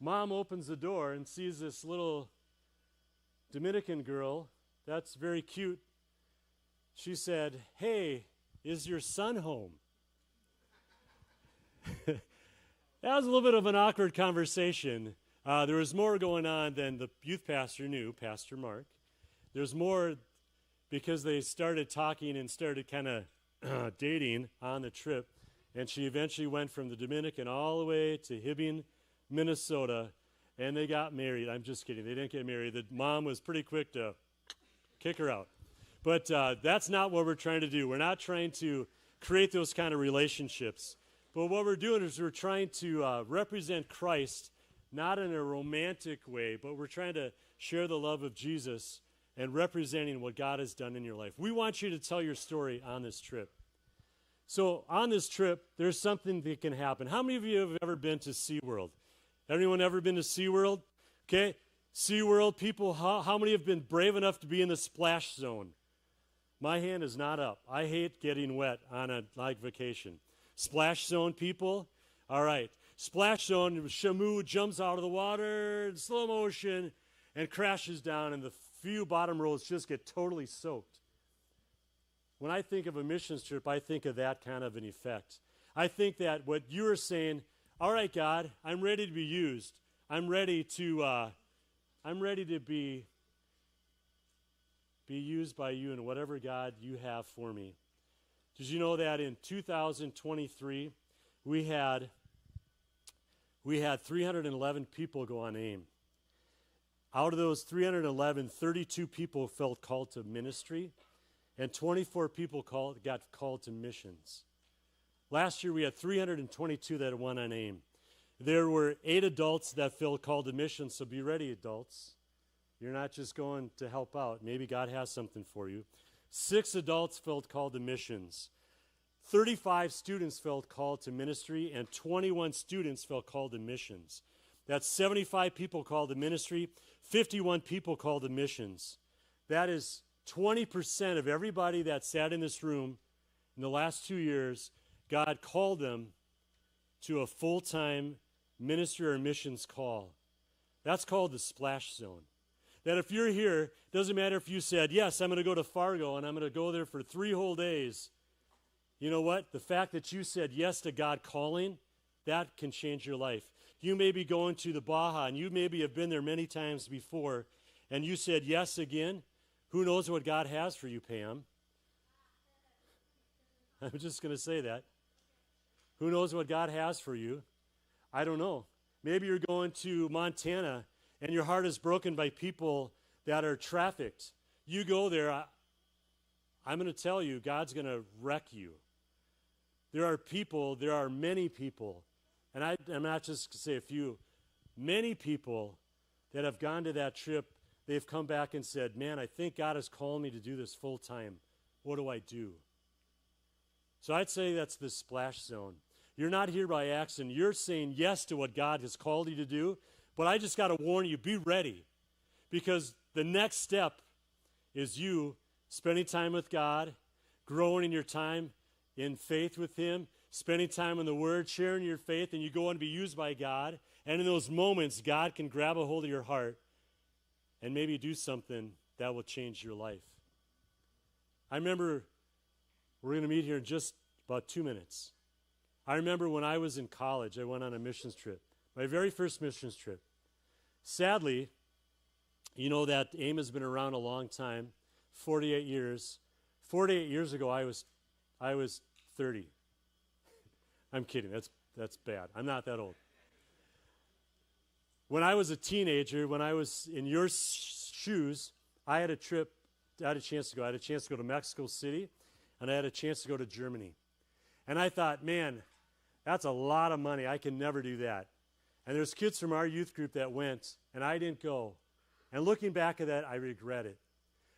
Mom opens the door and sees this little Dominican girl that's very cute. She said, hey, is your son home? That was a little bit of an awkward conversation. There was more going on than the youth pastor knew, Pastor Mark. There's more because they started talking and started kind of dating on the trip. And she eventually went from the Dominican all the way to Hibbing, Minnesota, and they got married. I'm just kidding. They didn't get married. The mom was pretty quick to kick her out. But that's not what we're trying to do. We're not trying to create those kind of relationships. But what we're doing is we're trying to represent Christ, not in a romantic way, but we're trying to share the love of Jesus and representing what God has done in your life. We want you to tell your story on this trip. So on this trip, there's something that can happen. How many of you have ever been to SeaWorld? Anyone ever been to SeaWorld? Okay, SeaWorld people, how many have been brave enough to be in the splash zone? My hand is not up. I hate getting wet on a vacation. Splash zone people? All right. Splash zone, Shamu jumps out of the water in slow motion and crashes down, and the few bottom rows just get totally soaked. When I think of a missions trip, I think of that kind of an effect. I think that what you are saying, all right, God, I'm ready to be used. I'm ready to be used by you in whatever, God, you have for me. Did you know that in 2023, we had 311 people go on AIM. Out of those 311, 32 people felt called to ministry, and 24 people got called to missions. Last year, we had 322 that went on AIM. There were 8 adults that felt called to missions, so be ready, adults. You're not just going to help out. Maybe God has something for you. 6 adults felt called to missions. 35 students felt called to ministry, and 21 students felt called to missions. That's 75 people called to ministry, 51 people called to missions. That is 20% of everybody that sat in this room in the last 2 years. God called them to a full-time ministry or missions call. That's called the splash zone. That if you're here, it doesn't matter if you said, yes, I'm going to go to Fargo and I'm going to go there for 3 whole days. You know what? The fact that you said yes to God calling, that can change your life. You may be going to the Baja, and you maybe have been there many times before, and you said yes again. Who knows what God has for you, Pam? I'm just going to say that. Who knows what God has for you? I don't know. Maybe you're going to Montana and your heart is broken by people that are trafficked. You go there, I'm going to tell you, God's going to wreck you. There are many people, and I'm not just going to say a few, many people that have gone to that trip, they've come back and said, man, I think God is calling me to do this full time. What do I do? So I'd say that's the splash zone. You're not here by accident. You're saying yes to what God has called you to do, but I just got to warn you, be ready, because the next step is you spending time with God, growing in your time in faith with Him, spending time in the Word, sharing your faith, and you go on to be used by God. And in those moments, God can grab a hold of your heart and maybe do something that will change your life. I remember, we're going to meet here in just about 2 minutes. I remember when I was in college, I went on a missions trip, my very first missions trip. Sadly, you know that AIM has been around a long time, 48 years. 48 years ago, I was 30. I'm kidding. That's bad. I'm not that old. When I was a teenager, when I was in your shoes, I had a chance to go. I had a chance to go to Mexico City, and I had a chance to go to Germany. And I thought, man, that's a lot of money. I can never do that. And there's kids from our youth group that went, and I didn't go. And looking back at that, I regret it.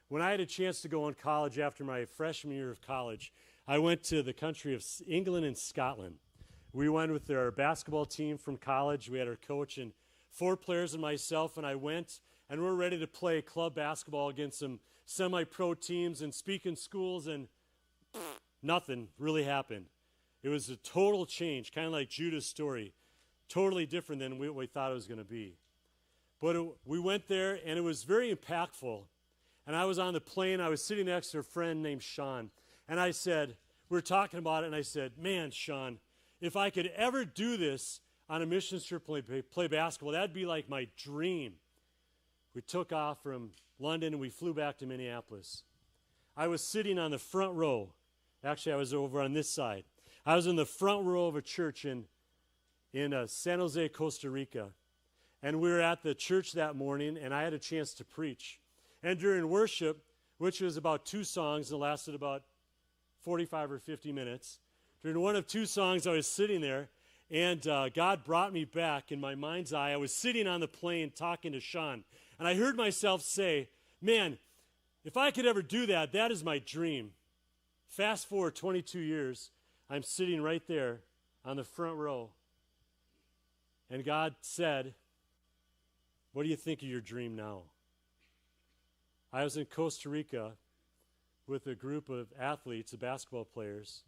When I had a chance to go in college after my freshman year of college, I went to the country of England and Scotland. We went with our basketball team from college. We had our coach and 4 players and myself, and I went, and we're ready to play club basketball against some semi-pro teams and speak in schools, and nothing really happened. It was a total change, kind of like Judah's story, totally different than what we thought it was going to be. But we went there, and it was very impactful. And I was on the plane. I was sitting next to a friend named Sean. And I said, we were talking about it, and I said, man, Sean, if I could ever do this on a missions trip, play basketball, that'd be like my dream. We took off from London, and we flew back to Minneapolis. I was sitting on the front row. Actually, I was over on this side. I was in the front row of a church in San Jose, Costa Rica. And we were at the church that morning, and I had a chance to preach. And during worship, which was about 2 songs and lasted about 45 or 50 minutes, during one of 2 songs, I was sitting there, and God brought me back in my mind's eye. I was sitting on the plane talking to Sean, and I heard myself say, man, if I could ever do that, that is my dream. Fast forward 22 years, I'm sitting right there on the front row, and God said, what do you think of your dream now? I was in Costa Rica with a group of athletes, basketball players,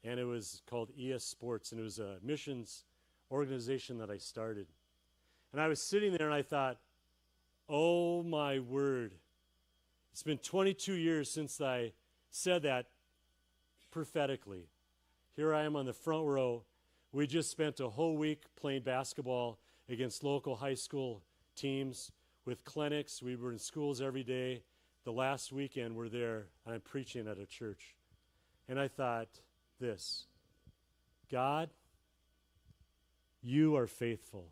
and it was called ES Sports, and it was a missions organization that I started. And I was sitting there, and I thought, oh, my word. It's been 22 years since I said that prophetically. Here I am on the front row. We just spent a whole week playing basketball against local high school teams with clinics. We were in schools every day. The last weekend we're there, and I'm preaching at a church. And I thought this, God, you are faithful.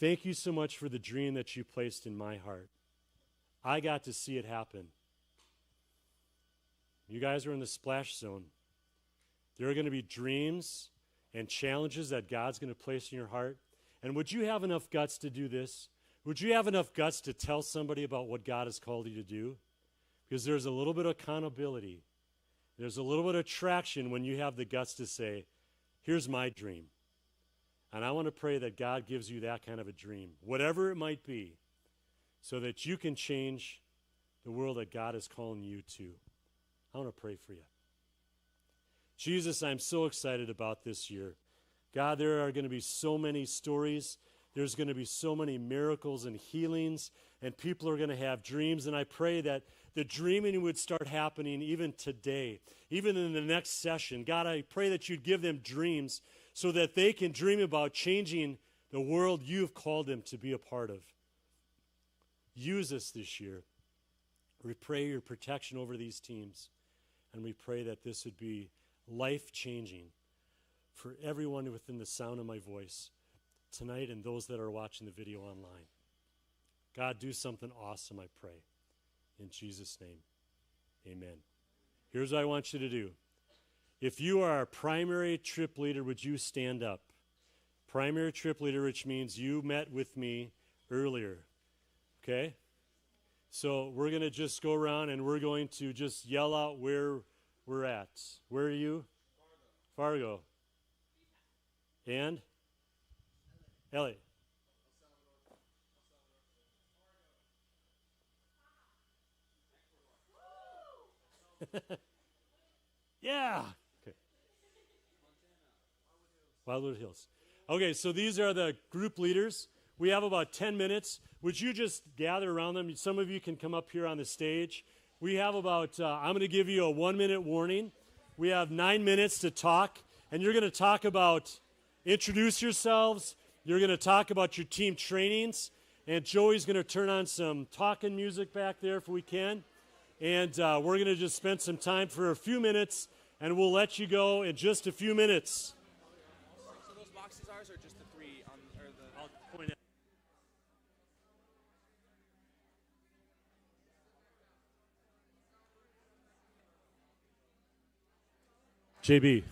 Thank you so much for the dream that you placed in my heart. I got to see it happen. You guys are in the splash zone. There are going to be dreams and challenges that God's going to place in your heart. And would you have enough guts to do this? Would you have enough guts to tell somebody about what God has called you to do? Because there's a little bit of accountability. There's a little bit of traction when you have the guts to say, here's my dream. And I want to pray that God gives you that kind of a dream, whatever it might be, so that you can change the world that God is calling you to. I want to pray for you. Jesus, I'm so excited about this year. God, there are going to be so many stories. There's going to be so many miracles and healings, and people are going to have dreams. And I pray that the dreaming would start happening even today, even in the next session. God, I pray that you'd give them dreams so that they can dream about changing the world you've called them to be a part of. Use us this year. We pray your protection over these teams, and we pray that this would be life-changing for everyone within the sound of my voice tonight and those that are watching the video online. God, do something awesome, I pray. In Jesus' name, amen. Here's what I want you to do. If you are a primary trip leader, would you stand up? Primary trip leader, which means you met with me earlier. Okay? So we're going to just go around and we're going to just yell out where we're at. Where are you? Fargo. And? LA. Yeah. Okay. Wildwood Hills. Okay, so these are the group leaders. We have about 10 minutes. Would you just gather around them? Some of you can come up here on the stage. We have about, I'm going to give you a 1-minute warning. We have 9 minutes to talk, and you're going to talk about, introduce yourselves. You're going to talk about your team trainings, and Joey's going to turn on some talking music back there if we can. And we're going to just spend some time for a few minutes, and we'll let you go in just a few minutes. So those boxes ours or just the three on or the I'll point out. JB.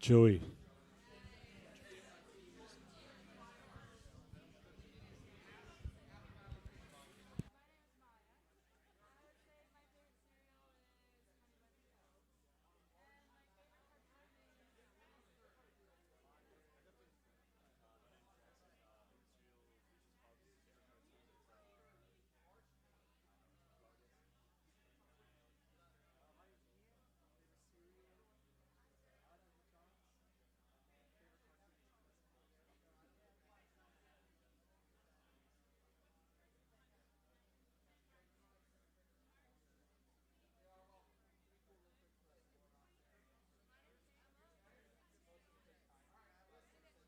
Joey.